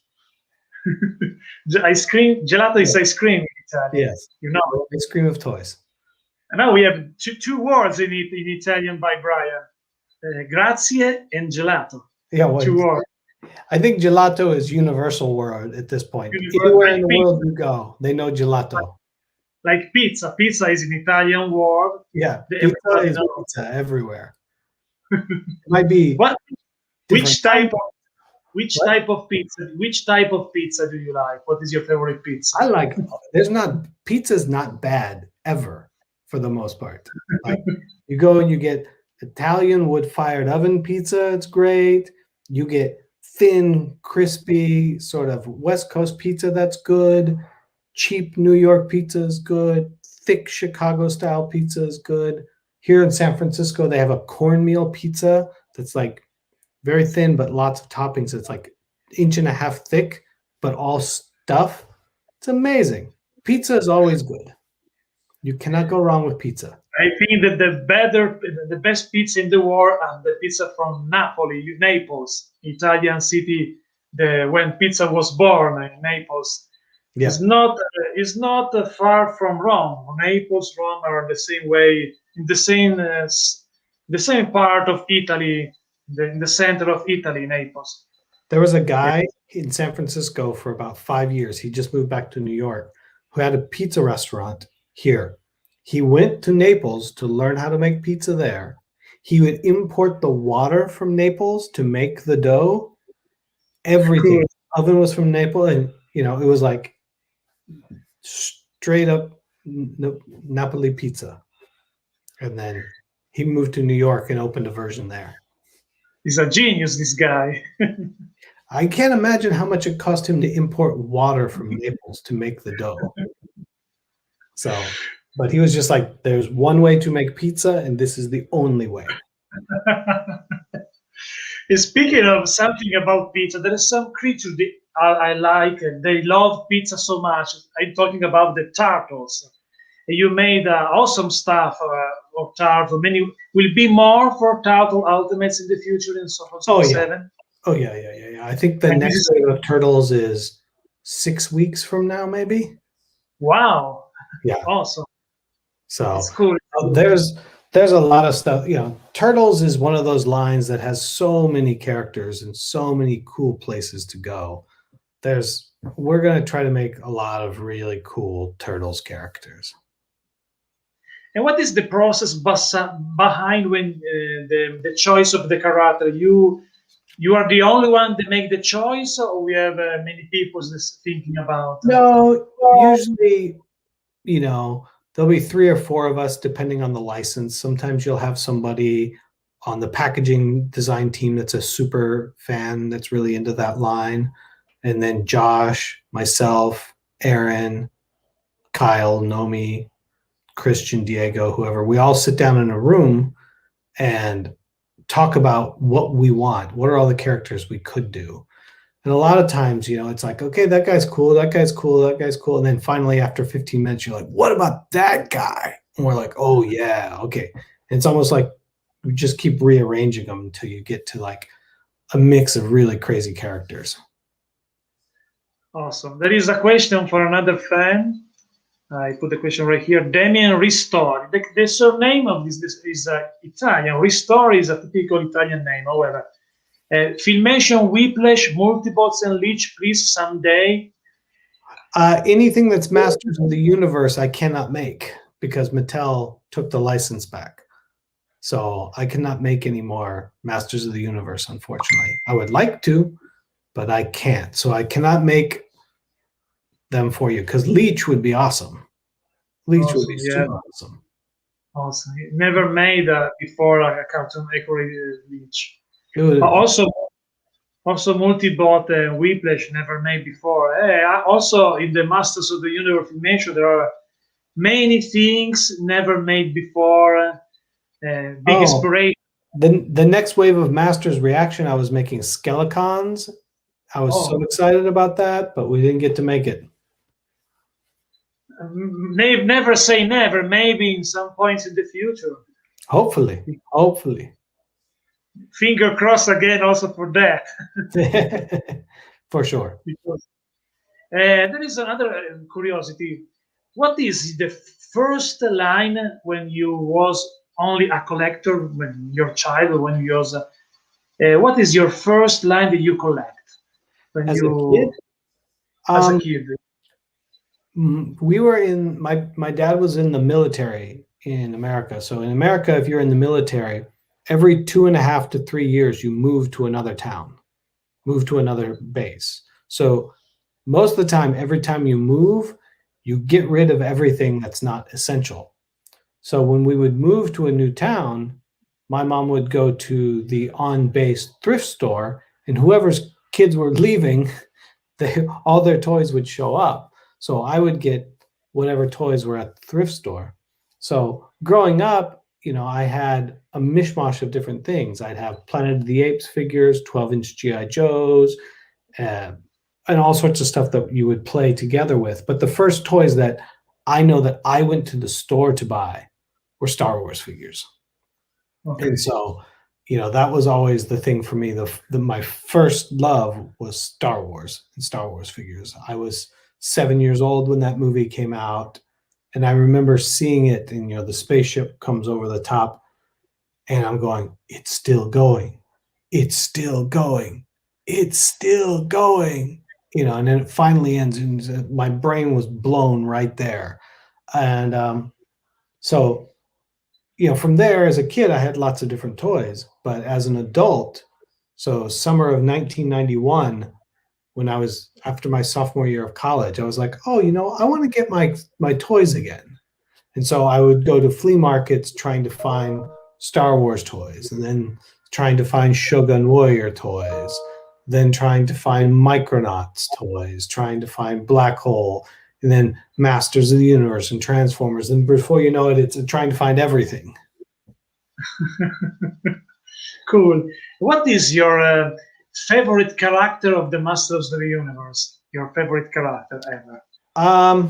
Ice cream, gelato is ice cream in Italian. Yes, ice cream of toys. And now we have two words in Italian by Brian: grazie and gelato. Yeah, well, 2 words. I think gelato is universal word at this point. Anywhere in the world you go, they know gelato. Like pizza. Pizza is an Italian word. Yeah, pizza is pizza everywhere. It might be. Which type of pizza? Which type of pizza do you like? What is your favorite pizza? I like. Pizza's not bad ever for the most part. Like you go and you get Italian wood-fired oven pizza. It's great. You get thin, crispy, sort of West Coast pizza. That's good. Cheap New York pizza is good. thick Chicago style pizza is good. Here in San Francisco, they have a cornmeal pizza that's like very thin, but lots of toppings. It's like 1.5 inches thick, but all stuff. It's amazing. Pizza is always good. You cannot go wrong with pizza. I think that the best pizza in the world, and the pizza from Naples, Italian city, when pizza was born in Naples, Yeah. is not far from Rome. Naples, Rome are the same way, in the same part of Italy, in the center of Italy, Naples. There was a guy in San Francisco for about 5 years. He just moved back to New York, who had a pizza restaurant here. He went to Naples to learn how to make pizza there. He would import the water from Naples to make the dough. Everything. Cool. Oven was from Naples, and it was like straight up Napoli pizza. And then he moved to New York and opened a version there. He's a genius, this guy. I can't imagine how much it cost him to import water from Naples to make the dough. So, but he was just like, there's one way to make pizza, and this is the only way. Speaking of something about pizza, there is some creature that I like, and they love pizza so much. I'm talking about the turtles. You made awesome stuff for turtle. Many will be more for turtle ultimates in the future in Super 7. Oh yeah. I think the next wave of turtles is 6 weeks from now, maybe. Wow. Yeah. Awesome. So it's cool. There's a lot of stuff. Turtles is one of those lines that has so many characters and so many cool places to go. We're going to try to make a lot of really cool Turtles characters. And what is the process behind when the choice of the character? You are the only one that make the choice, or we have many people that's thinking about? No, usually, there'll be 3 or 4 of us, depending on the license. Sometimes you'll have somebody on the packaging design team that's a super fan that's really into that line. And then Josh, myself, Aaron, Kyle, Nomi, Christian, Diego, whoever, we all sit down in a room and talk about what we want. What are all the characters we could do? And a lot of times, it's like, okay, that guy's cool, that guy's cool, that guy's cool. And then finally, after 15 minutes, you're like, what about that guy? And we're like, oh, yeah, okay. And it's almost like we just keep rearranging them until you get to like a mix of really crazy characters. Awesome. There is a question for another fan. I put the question right here. Damien Ristori. The surname of this is Italian. Ristori is a typical Italian name, however. Filmation, Whiplash, Multibots, and Leech, please, someday. Anything that's Masters of the Universe, I cannot make because Mattel took the license back. So I cannot make any more Masters of the Universe, unfortunately. I would like to, but I can't. So I cannot make them for you because Leech would be awesome. Leech would be super awesome. Awesome. Never made before a Cartoon Network Leech. Also Multibot and Whiplash never made before. Also in the Masters of the Universe Filmation, there are many things never made before. Big inspiration. The next wave of Masters Reaction, I was making Skelecons. I was so excited about that, but we didn't get to make it. Never say never. Maybe in some points in the future. Hopefully. Finger crossed again also for that. For sure. Because, there is another curiosity. What is the first line when you was only a collector, when you're a child, when you was what is your first line that you collect? When as a kid? We were in my dad was in the military in America. So in America, if you're in the military, every 2.5 to 3 years, you move to another town, move to another base. So most of the time, every time you move, you get rid of everything that's not essential. So when we would move to a new town, my mom would go to the on-base thrift store, and whoever's kids were leaving, all their toys would show up. So I would get whatever toys were at the thrift store. So growing up, I had a mishmash of different things. I'd have Planet of the Apes figures, 12-inch GI Joes, uh, and all sorts of stuff that you would play together with. But the first toys that I know that I went to the store to buy were Star Wars figures. Okay. And so, that was always the thing for me. My first love was Star Wars and Star Wars figures. I was 7 years old when that movie came out, and I remember seeing it, and the spaceship comes over the top, and I'm going, it's still going, it's still going, it's still going, and then it finally ends, and my brain was blown right there. And so from there, as a kid, I had lots of different toys, but as an adult, so summer of 1991, when I was after my sophomore year of college, I was like, oh, I want to get my toys again. And so I would go to flea markets trying to find Star Wars toys, and then trying to find Shogun Warrior toys, then trying to find Micronauts toys, trying to find Black Hole, and then Masters of the Universe and Transformers. And before you know it, it's trying to find everything. Cool. What is your favorite character of the Masters of the Universe? Your favorite character ever? I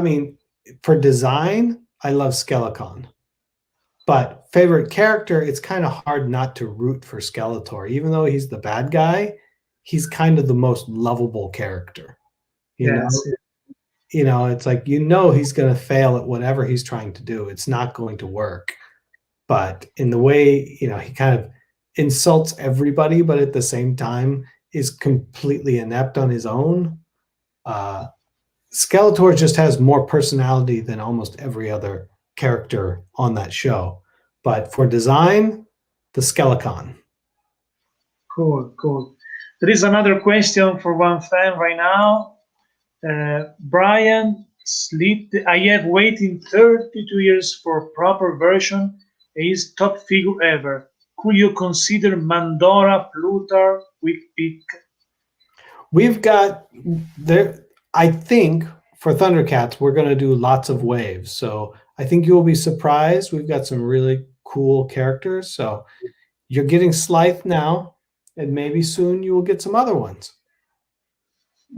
mean, for design, I love Skelecon. But favorite character, it's kind of hard not to root for Skeletor. Even though he's the bad guy, he's kind of the most lovable character. Yes. It's like, he's going to fail at whatever he's trying to do. It's not going to work. But in the way, he kind of insults everybody, but at the same time is completely inept on his own. Skeletor just has more personality than almost every other character on that show. But for design, the Skelecon. Cool. There is another question for one fan right now. Brian, I have waited 32 years for proper version. Is top figure ever. Could you consider Mandora, Plutar, Quick Pick? We've got there. I think for ThunderCats, we're going to do lots of waves. So I think you'll be surprised. We've got some really cool characters. So you're getting Slythe now, and maybe soon you will get some other ones.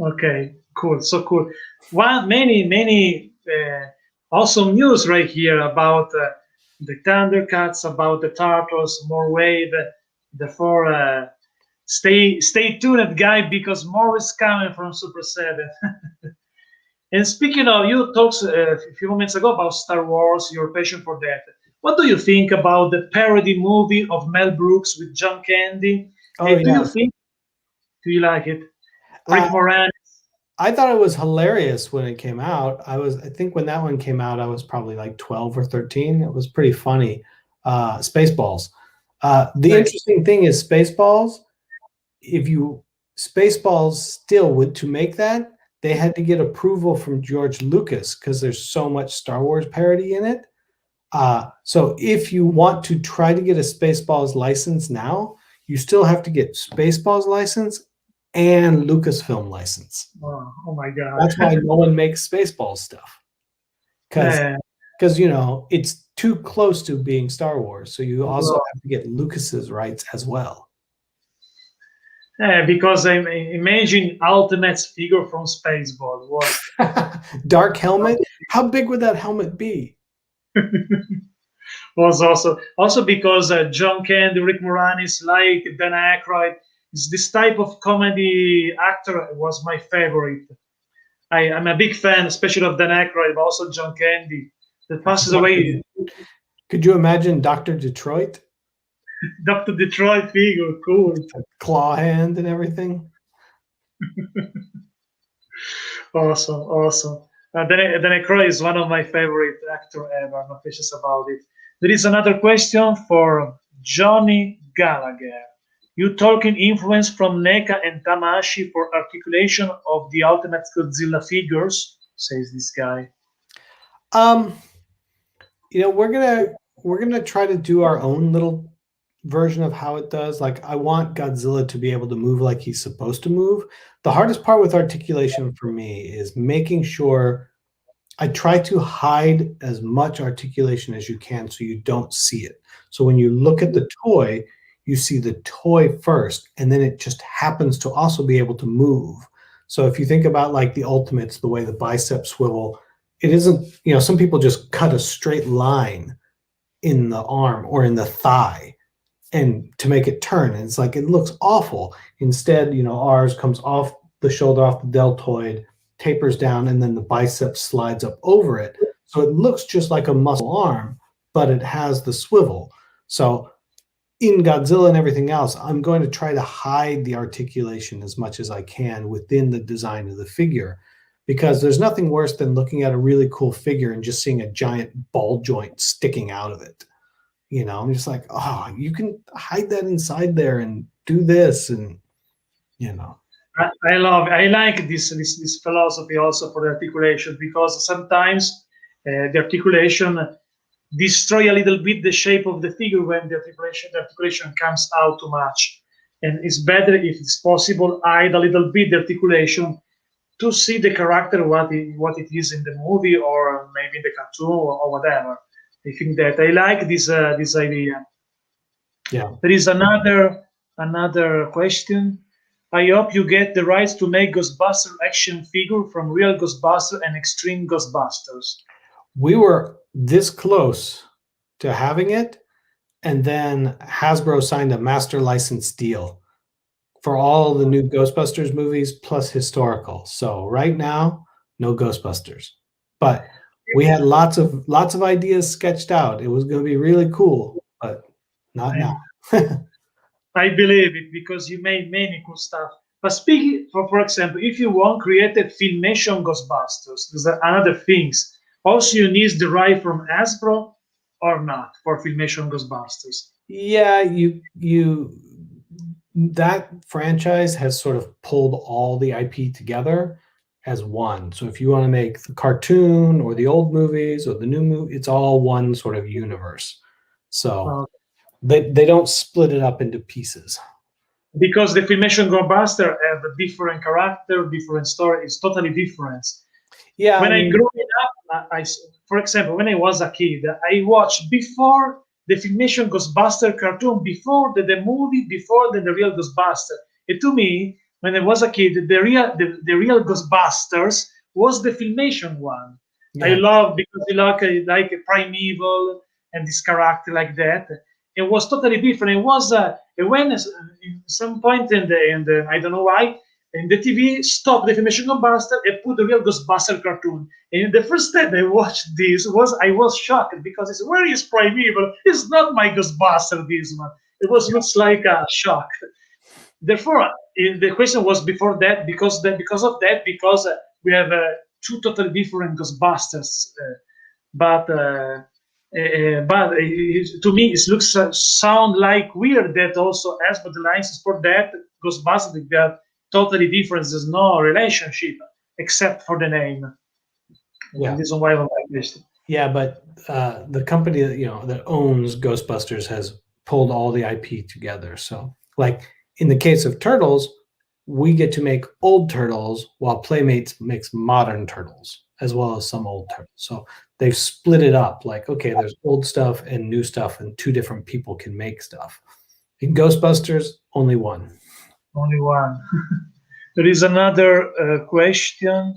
Okay, cool. So cool. Many awesome news right here about the ThunderCats, about the Turtles, more wave. Therefore, stay tuned, guys, because more is coming from Super7. And speaking of, you talked a few moments ago about Star Wars, your passion for that. What do you think about the parody movie of Mel Brooks with John Candy? Oh, do you like it? Rick Moranis. I thought it was hilarious when it came out. I think when that one came out, I was probably like 12 or 13. It was pretty funny. Spaceballs. The interesting thing is Spaceballs. Spaceballs still would to make that, they had to get approval from George Lucas because there's so much Star Wars parody in it. So if you want to try to get a Spaceballs license now, you still have to get Spaceballs license and Lucasfilm license. Oh my God. That's why no one makes Spaceballs stuff. Because it's too close to being Star Wars. So you also have to get Lucas's rights as well. Because I imagine Ultimate's figure from Spaceball was Dark helmet. How big would that helmet be? Was also because John Candy, Rick Moranis, like Dan Aykroyd, this type of comedy actor was my favorite. I'm a big fan, especially of Dan Aykroyd, but also John Candy, that passes away. Could you imagine Dr. Detroit? Dr. Detroit figure, cool. Claw hand and everything. Awesome. Dan Aykroyd is one of my favorite actor ever. I'm not precious about it. There is another question for Johnny Gallagher. You talking influence from NECA and Tamashi for articulation of the Ultimate Godzilla figures, says this guy. We're gonna try to do our own little version of how it does. Like I want Godzilla to be able to move like he's supposed to move. The hardest part with articulation for me is making sure I try to hide as much articulation as you can so you don't see it. So when you look at the toy, you see the toy first, and then it just happens to also be able to move. So if you think about like the Ultimates, the way the biceps swivel, it isn't, some people just cut a straight line in the arm or in the thigh and to make it turn. And it's like, it looks awful. Instead, ours comes off the shoulder, off the deltoid, tapers down, and then the bicep slides up over it. So it looks just like a muscle arm, but it has the swivel. So in Godzilla and everything else, I'm going to try to hide the articulation as much as I can within the design of the figure, because there's nothing worse than looking at a really cool figure and just seeing a giant ball joint sticking out of it. I'm just like, oh, you can hide that inside there and do this, and I like this philosophy also for the articulation, because sometimes the articulation destroy a little bit the shape of the figure when the articulation comes out too much, and it's better if it's possible hide a little bit the articulation to see the character what it is in the movie or maybe in the cartoon or whatever. I think that I like this idea. Yeah. There is another question. I hope you get the rights to make Ghostbuster action figure from real Ghostbuster and Extreme Ghostbusters. We were this close to having it, and then Hasbro signed a master license deal for all the new Ghostbusters movies plus historical. So right now, no Ghostbusters, but we had lots of ideas sketched out. It was going to be really cool, but not now. I believe it, because you made many cool stuff. But speaking, for example, if you want created Filmation Ghostbusters, there's another things. Also, you need the right from Hasbro or not for Filmation Ghostbusters. Yeah, that franchise has sort of pulled all the IP together as one. So if you want to make the cartoon or the old movies or the new movie, it's all one sort of universe. So they don't split it up into pieces. Because the Filmation Ghostbuster have a different character, different story. It's totally different. Yeah. When I grew up, for example, when I was a kid, I watched before the Filmation Ghostbuster cartoon, before the movie, before the real Ghostbuster. And to me, when I was a kid, the real Ghostbusters was the Filmation one. Yeah. I love, because you like a primeval and this character like that. It was totally different. It was when in some point in the I don't know why, and the TV stopped the Filmation Ghostbuster and put the real Ghostbuster cartoon. And the first time I watched this I was shocked, because it's, where is Primeval? It's not my Ghostbuster, this one. It was looks like a shock. Therefore, the question was before that, because we have two totally different Ghostbusters. But to me, it looks sound like weird that also as for the license for that Ghostbusters, they are totally different. There's no relationship except for the name. Yeah, this is why I like this. Yeah, but the company that owns Ghostbusters has pulled all the IP together. So, like in the case of Turtles, we get to make old Turtles, while Playmates makes modern Turtles, as well as some old Turtles. So they've split it up. Like, okay, there's old stuff and new stuff, and two different people can make stuff. In Ghostbusters, only one. Only one. There is another question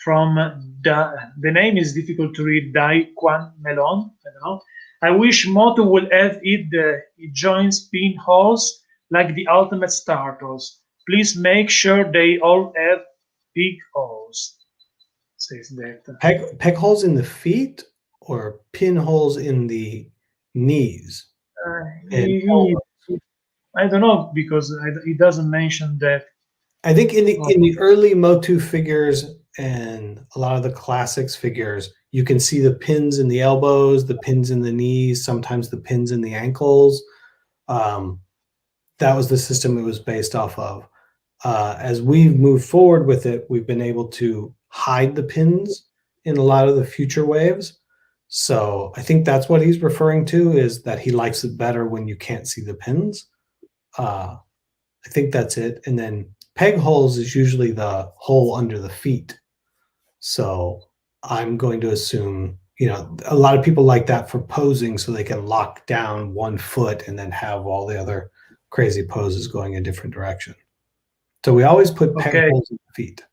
from the name is difficult to read. Dai Quan Melon. I don't know. I wish Moto will have it joins pinholes like the Ultimate Starters. Please make sure they all have big holes. Says that. Peg holes in the feet or pinholes in the knees? I don't know, because it doesn't mention that. I think in the early Motu figures and a lot of the classics figures, you can see the pins in the elbows, the pins in the knees, sometimes the pins in the ankles. That was the system it was based off of. As we've moved forward with it, we've been able to hide the pins in a lot of the future waves. So I think that's what he's referring to, is that he likes it better when you can't see the pins. I think that's it. And then peg holes is usually the hole under the feet. So I'm going to assume, a lot of people like that for posing so they can lock down one foot and then have all the other crazy poses going a different direction. So we always put peg holes in the feet.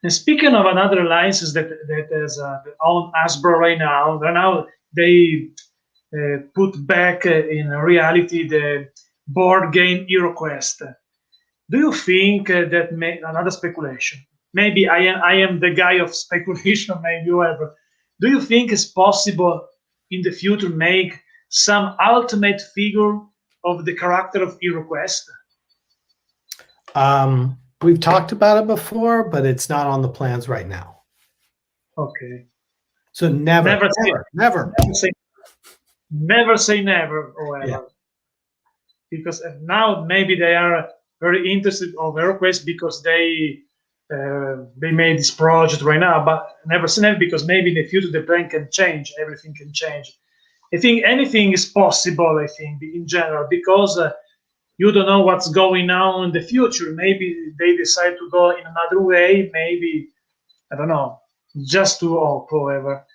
And speaking of another license that is on Hasbro right now they put back in reality the board game HeroQuest. Do you think that another speculation? Maybe I am the guy of speculation, maybe whatever. Do you think it's possible in the future make some ultimate figure of the character of HeroQuest? We've talked about it before, but it's not on the plans right now. Okay. So never say never, however. Yeah. Because now maybe they are very interested in HeroQuest because they made this project right now, but never say never, because maybe in the future the plan can change, everything can change. I think anything is possible, I think, in general, because you don't know what's going on in the future. Maybe they decide to go in another way, maybe, I don't know, just to hope, however.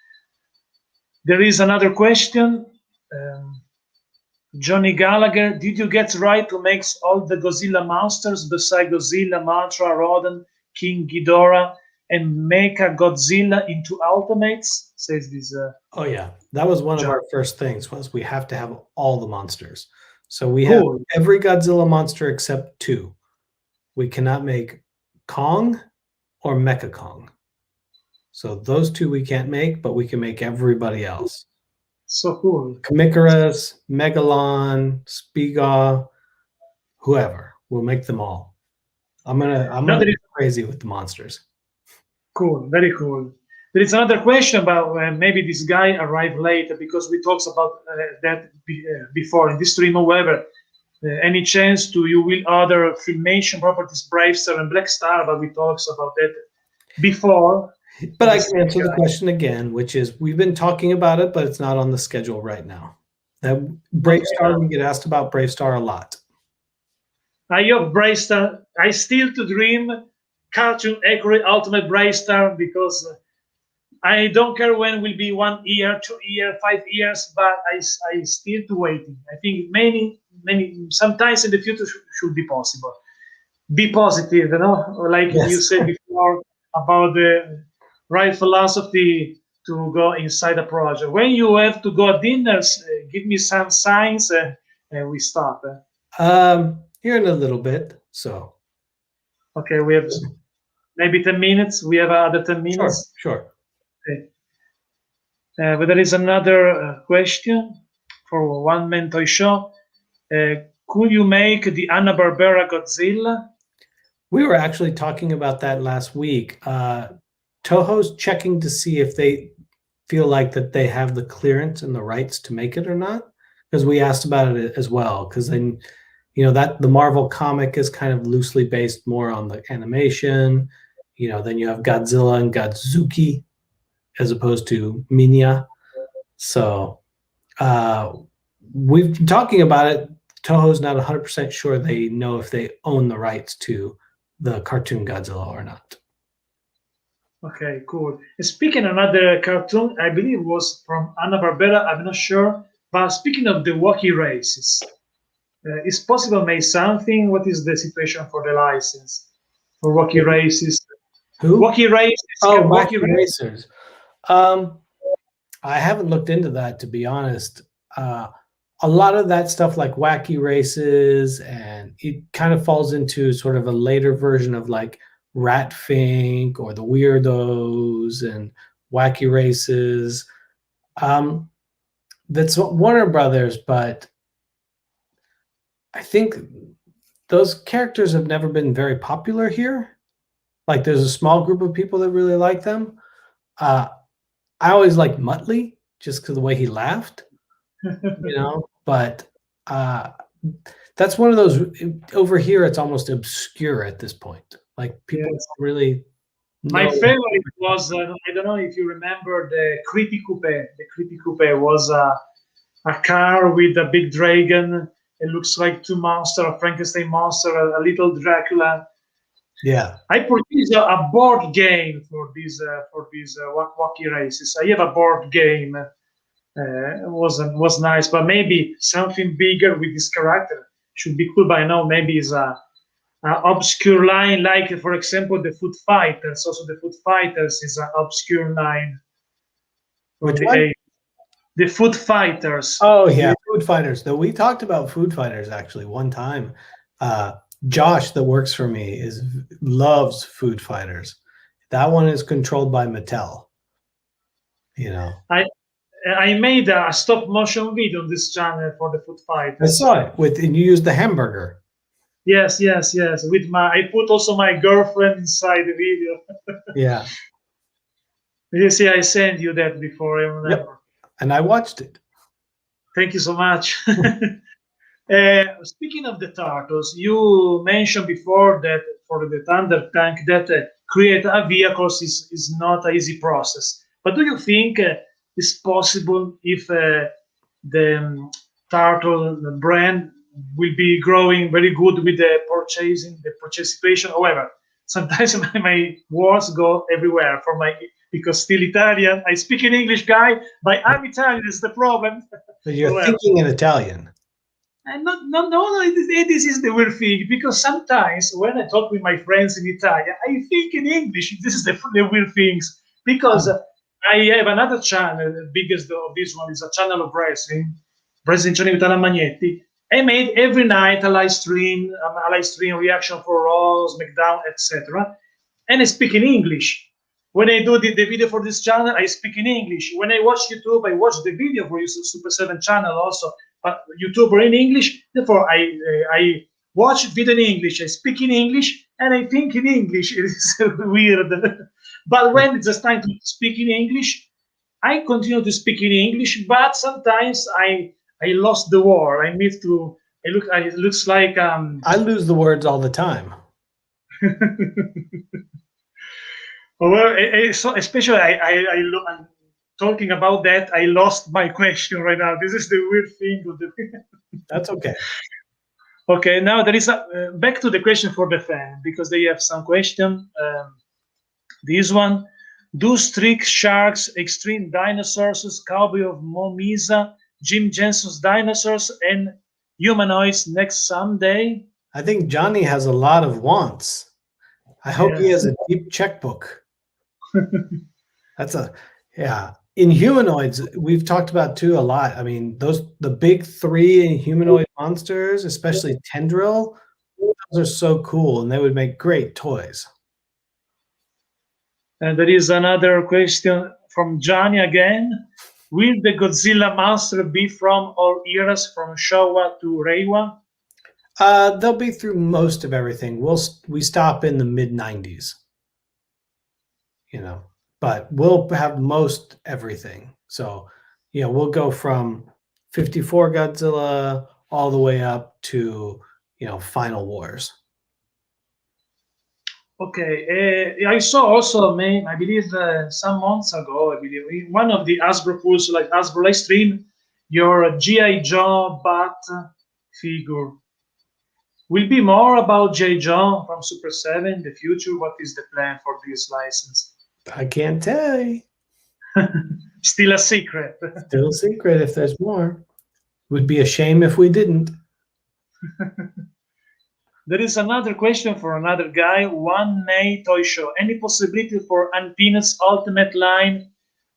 There is another question. Johnny Gallagher, did you get right to make all the Godzilla monsters beside Godzilla, Mothra, Rodan, King Ghidorah, and Mecha Godzilla into Ultimates? Says this. Oh yeah, that was one of our first things. Was we have to have all the monsters. So we have every Godzilla monster except 2. We cannot make Kong or Mecha Kong. So those 2 we can't make, but we can make everybody else. So cool. Kamikarus, Megalon, Spiga, whoever. We'll make them all. I'm gonna be crazy with the monsters. Cool, very cool. There is another question about maybe this guy arrived late, because we talked about that before in this stream. However, any chance you will other Filmation properties, Bravestar and Black Star, but we talked about that before. But I can answer the question again, which is we've been talking about it, but it's not on the schedule right now. Bravestar, we get asked about Bravestar a lot. I hope Bravestar, I still to dream cartoon accurate ultimate Bravestar, because I don't care when will be 1 year, 2 years, 5 years, but I still to waiting. I think many sometimes in the future should be possible. Be positive, like you said before about the right philosophy to go inside a project. When you have to go dinners, give me some signs and we start. Here in a little bit, so. Okay, we have maybe 10 minutes. We have other 10 minutes. Sure. Okay. But there is another question for One Man Toy Show. Could you make the Hanna-Barbera Godzilla? We were actually talking about that last week. Toho's checking to see if they feel like that they have the clearance and the rights to make it or not, because we asked about it as well, because then that the Marvel comic is kind of loosely based more on the animation. Then you have Godzilla and Godzuki as opposed to Minya. So we've been talking about it. Toho's not 100% sure they know if they own the rights to the cartoon Godzilla or not. Okay, cool. Speaking of another cartoon, I believe it was from Hanna-Barbera, I'm not sure. But speaking of the wacky races, is possible make something? What is the situation for the license for wacky races? Who? Wacky races. Oh, wacky racers. I haven't looked into that, to be honest. A lot of that stuff like wacky races, and it kind of falls into sort of a later version of like Ratfink or the Weirdos and wacky races. That's Warner Brothers, but I think those characters have never been very popular here. Like there's a small group of people that really like them. I always liked Muttley just because of the way he laughed, but that's one of those over here. It's almost obscure at this point. Like people don't really My No. favorite was I don't know if you remember the Creepy Coupe. The Creepy Coupe was a car with a big dragon. It looks like two monsters, a Frankenstein monster, a little Dracula. Yeah. I produced a board game for these wacky races. I have a board game. Was nice, but maybe something bigger with this character should be cool by now. Maybe is a obscure line, like for example the Foot Fighters. Also, the Foot Fighters is an obscure line from Which the one? A. The Foot Fighters. Oh yeah, Food Fighters. Though we talked about Food Fighters actually one time. Josh that works for me loves Food Fighters. That one is controlled by Mattel. You know. I made a stop motion video on this channel for the Foot I Fighters. saw it and you used the hamburger. Yes. With I put also my girlfriend inside the video. Yeah. You see, I sent you that before. I remember. Yep. And I watched it. Thank you so much. Speaking of the turtles, you mentioned before that for the Thundertank that create a vehicles is not an easy process. But do you think it's possible if the turtle brand will be growing very good with the purchase situation? However, sometimes my words go everywhere because still Italian. I speak in English, guy, but I'm Italian is the problem. But you're thinking in Italian. And no, this is the weird thing, because sometimes when I talk with my friends in Italia, I think in English. This is the weird things, because I have another channel, the biggest of this one is a channel of wrestling Gianni Vitale Magnetti. I made every night a live stream reaction for Raw, SmackDown, etc. And I speak in English. When I do the video for this channel, I speak in English. When I watch YouTube, I watch the video for Super7 channel also, but YouTuber in English. Therefore, I watch video in English, I speak in English, and I think in English. It is weird. But when it's just time to speak in English, I continue to speak in English, but sometimes I lost the war. I need to. It looks like I lose the words all the time. Well, so especially I'm talking about that. I lost my question right now. This is the weird thing of the. That's okay. Okay, now there is back to the question for the fan, because they have some question. This one: do Streak Sharks, Extreme Dinosaurs, Cowboy of Momisa, Jim Jensen's Dinosaurs, and Humanoids next Sunday? I think Johnny has a lot of wants. I hope he has a deep checkbook. In humanoids, we've talked about too a lot. I mean, the big three humanoid monsters, especially Tendril, those are so cool, and they would make great toys. And there is another question from Johnny again. Will the Godzilla monster be from all eras, from Showa to Reiwa? They'll be through most of everything. We stop in the mid-90s. But we'll have most everything. So, we'll go from 54 Godzilla all the way up to, Final Wars. Okay. I saw also, I believe some months ago, in one of the Hasbro pools, like Hasbro live stream, your G.I. Joe Bat figure. Will be more about G.I. Joe from Super7 in the future? What is the plan for this license? I can't tell you. Still a secret. Still a secret if there's more. Would be a shame if we didn't. There is another question for another guy. One May Toy Show. Any possibility for Unpeanuts Ultimate line?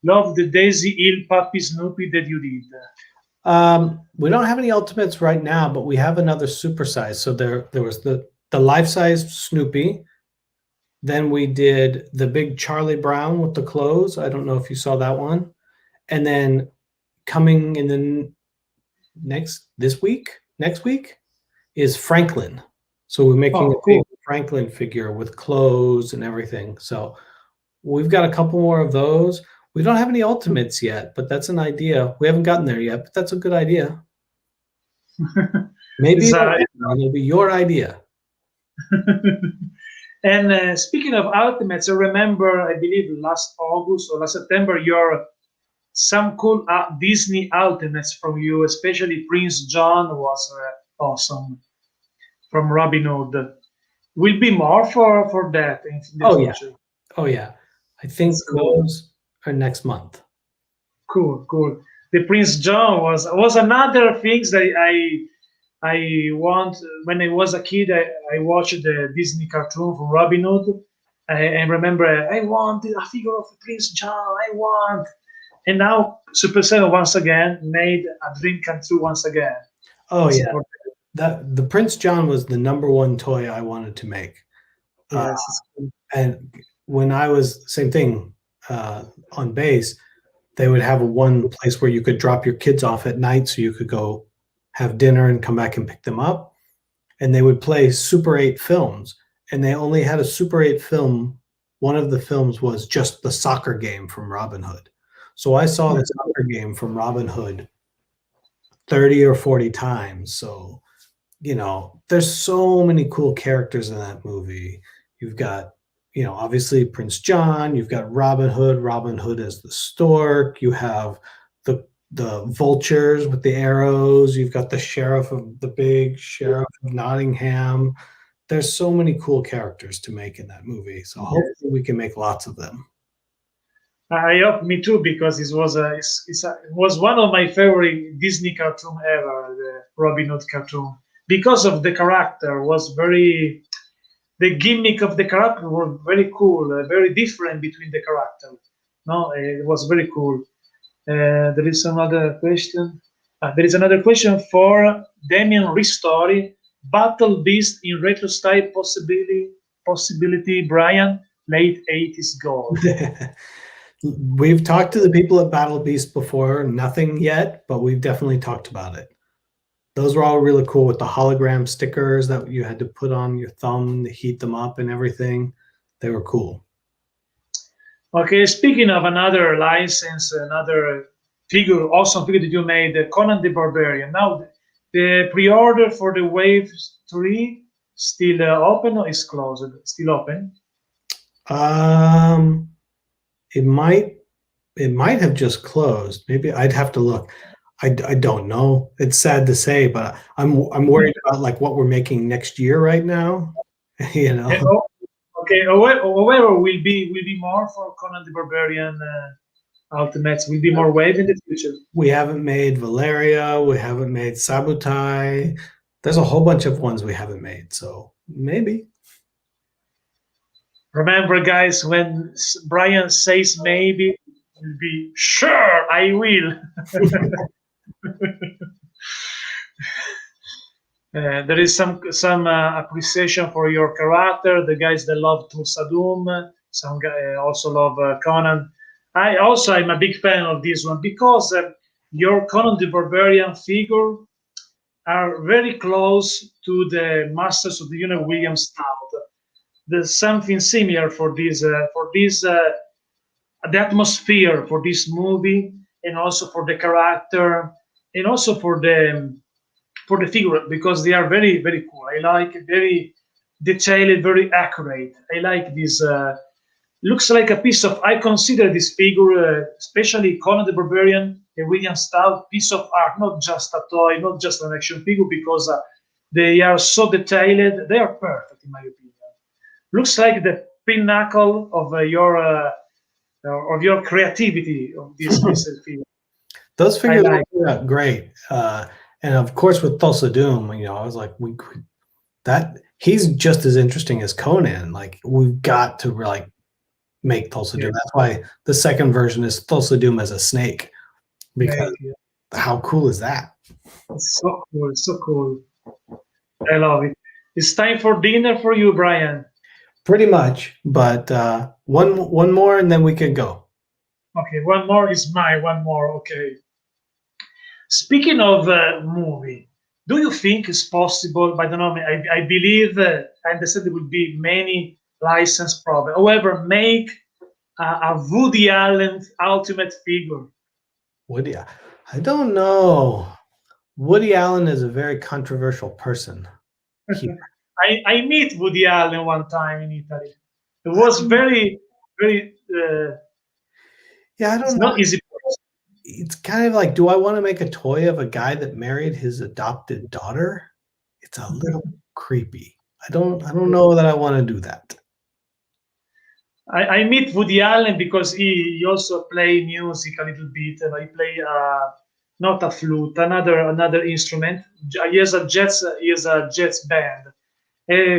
Love the Daisy Hill Puppy Snoopy that you did. We don't have any Ultimates right now, but we have another super size. So there was the life-size Snoopy. Then we did the big Charlie Brown with the clothes. I don't know if you saw that one. And then coming in the next week is Franklin. So we're making a big Franklin figure with clothes and everything. So we've got a couple more of those. We don't have any Ultimates yet, but that's an idea. We haven't gotten there yet, but that's a good idea. Maybe it'll be your idea. And speaking of Ultimates, I remember, I believe last August or last September, your some cool Disney Ultimates from you, especially Prince John was awesome from Robin Hood. Will be more for that in the Oh yeah. future. Oh yeah. I think It's cool. those are next month. Cool, cool. The Prince John was another things that I want. When I was a kid, I watched the Disney cartoon from Robin Hood. I remember I want a figure of Prince John. I want, and now Super7 once again made a dream come true once again. Oh It's yeah. important. That the Prince John was the number one toy I wanted to make. Yes, it's cool. And when I was same thing on base, they would have a one place where you could drop your kids off at night so you could go have dinner and come back and pick them up. And they would play Super 8 films. And they only had a Super 8 film. One of the films was just the soccer game from Robin Hood. So I saw the soccer game from Robin Hood 30 or 40 times. So, there's so many cool characters in that movie. You've got, obviously Prince John, you've got Robin Hood as the stork, you have the vultures with the arrows, you've got the big sheriff of Nottingham. There's so many cool characters to make in that movie. So hopefully we can make lots of them. I hope me too because it was one of my favorite Disney cartoon ever, the Robin Hood cartoon, because of the character was very. The gimmick of the character was very cool, very different between the character. No, it was very cool. There is another question. There is another question for Damien Ristori. Battle Beast in retro style possibility. Brian, late 80s gold. We've talked to the people at Battle Beast before. Nothing yet, but we've definitely talked about it. Those were all really cool with the hologram stickers that you had to put on your thumb to heat them up and everything. They were cool. Okay, speaking of another license, another awesome figure that you made, Conan the Barbarian. Now, the pre-order for the Wave 3 still open or is closed? Still open? It might have just closed. Maybe I'd have to look. I don't know. It's sad to say, but I'm worried about like what we're making next year right now. Okay, however, will be more for Conan the Barbarian Ultimates. Will be more Wave in the future. We haven't made Valeria. We haven't made Sabutai. There's a whole bunch of ones we haven't made. So maybe. Remember, guys, when Brian says maybe, will be sure I will. There is some appreciation for your character. The guys that love Tulsa Doom, some guy also love Conan. I'm a big fan of this one because your Conan the Barbarian figure are very close to the Masters of the Universe William Stout. There's something similar for this the atmosphere for this movie, and also for the character, and also for the figure because they are very very cool. I like very detailed, very accurate. I like this. Looks like a piece of. I consider this figure, especially Conan the Barbarian and William Stout, piece of art, not just a toy, not just an action figure, because they are so detailed. They are perfect in my opinion. Looks like the pinnacle of your creativity of this figure. Those figures look great, and of course with Tulsa Doom, I was like, that he's just as interesting as Conan. Like we've got to like make Tulsa Doom. That's why the second version is Tulsa Doom as a snake, because how cool is that? It's so cool, so cool. I love it. It's time for dinner for you, Brian. Pretty much, but one more and then we can go. Okay, one more is mine. One more. Okay. Speaking of movie, do you think it's possible? I don't know. I believe I understand there will be many license problems. However, make a Woody Allen ultimate figure. Woody, I don't know. Woody Allen is a very controversial person. I meet Woody Allen one time in Italy. It was very, very. Yeah, I It's don't know. not easy. It's kind of like, do I want to make a toy of a guy that married his adopted daughter? It's a little creepy. I don't know that I want to do that. I meet Woody Allen because he also play music a little bit, and I play not a flute, another instrument. He has a jazz band.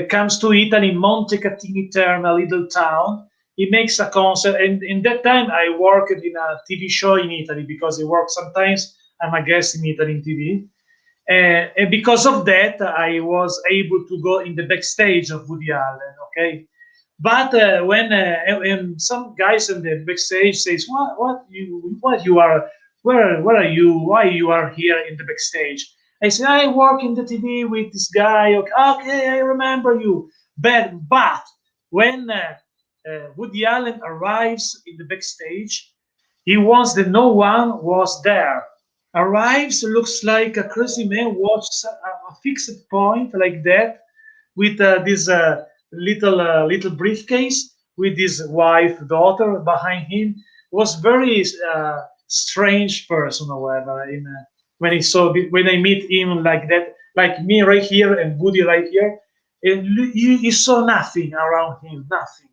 Comes to Italy, Montecatini Terme, a little town. He makes a concert, and in that time I worked in a TV show in Italy because I work sometimes. I'm a guest in Italy in TV, and because of that, I was able to go in the backstage of Woody Allen. Okay, but when some guys in the backstage says, what you are, where are you? Why you are here in the backstage? I say, I work in the TV with this guy. Okay, okay, I remember you. But when Woody Allen arrives in the backstage, he wants that no one was there. Arrives, looks like a crazy man, watches a fixed point like that with this little briefcase with his wife, daughter behind him. Was very strange person, however. When I meet him like that, like me right here and Woody right here, and you saw nothing around him, nothing.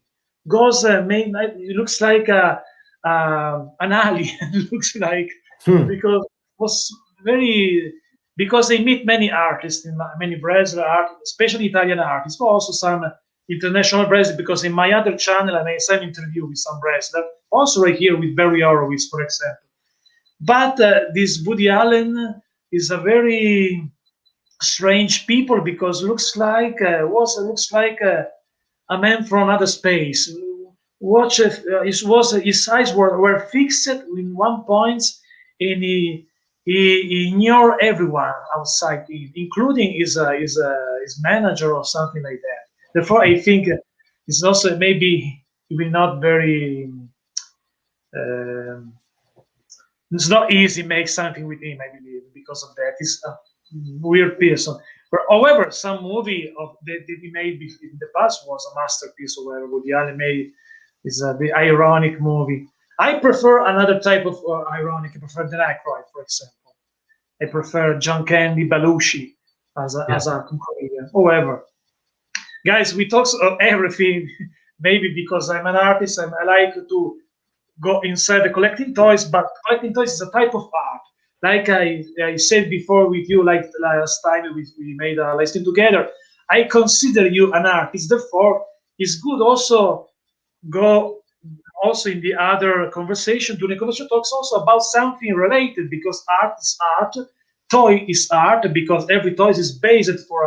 Goes, it looks like an alien. Looks like because was very because they meet many artists, many Brazilian artists, especially Italian artists, but also some international Brazil. Because in my other channel, I made some interview with some Brazilian, also right here with Barry Horowitz, for example. But this Woody Allen is a very strange people because looks like a man from another space. Watch his eyes were fixed in one point, and he ignored everyone outside, including his manager or something like that. Therefore, I think it's also maybe he will not very. Um, it's not easy make something with him, I believe, because of that. He's a weird person. But, however, some movie that he made in the past was a masterpiece. However, Woody Allen made is the ironic movie. I prefer another type of ironic. I prefer Dan Aykroyd, for example. I prefer John Candy, Belushi as a comedian. However, guys, we talk of everything. Maybe because I'm an artist, I like to go inside the collecting toys, but collecting toys is a type of art. Like I said before with you, like last time we made a lesson together, I consider you an artist. Therefore, it's good also go also in the other conversation, during conversation talks also about something related because art is art, toy is art because every toy is based for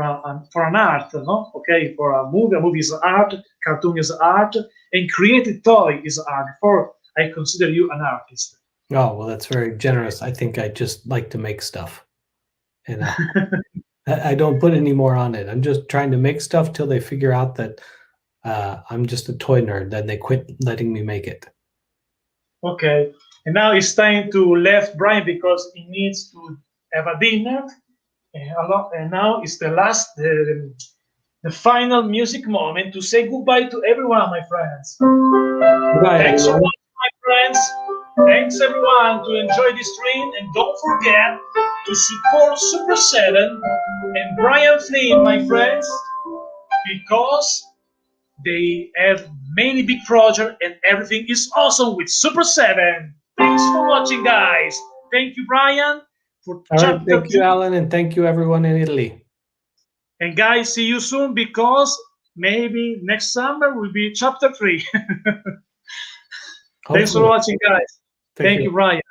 an art, no? Okay, for a movie is art, cartoon is art, and created toy is art. Therefore, I consider you an artist. Oh, well, that's very generous. I think I just like to make stuff, and I don't put any more on it. I'm just trying to make stuff till they figure out that I'm just a toy nerd. Then they quit letting me make it. Okay, and now it's time to left Brian because he needs to have a dinner. And now it's the final music moment to say goodbye to everyone, my friends. Goodbye, Thanks so everyone. much, my friends. Thanks everyone to enjoy this stream, and don't forget to support Super7 and Brian Flynn, my friends, because they have many big projects and everything is awesome with Super7. Thanks for watching, guys. Thank you, Brian, for All right, chapter thank you, 2. Alan, and thank you, everyone in Italy. And guys, see you soon because maybe next summer will be chapter 3. Thanks for watching, guys. Thank you, Brian.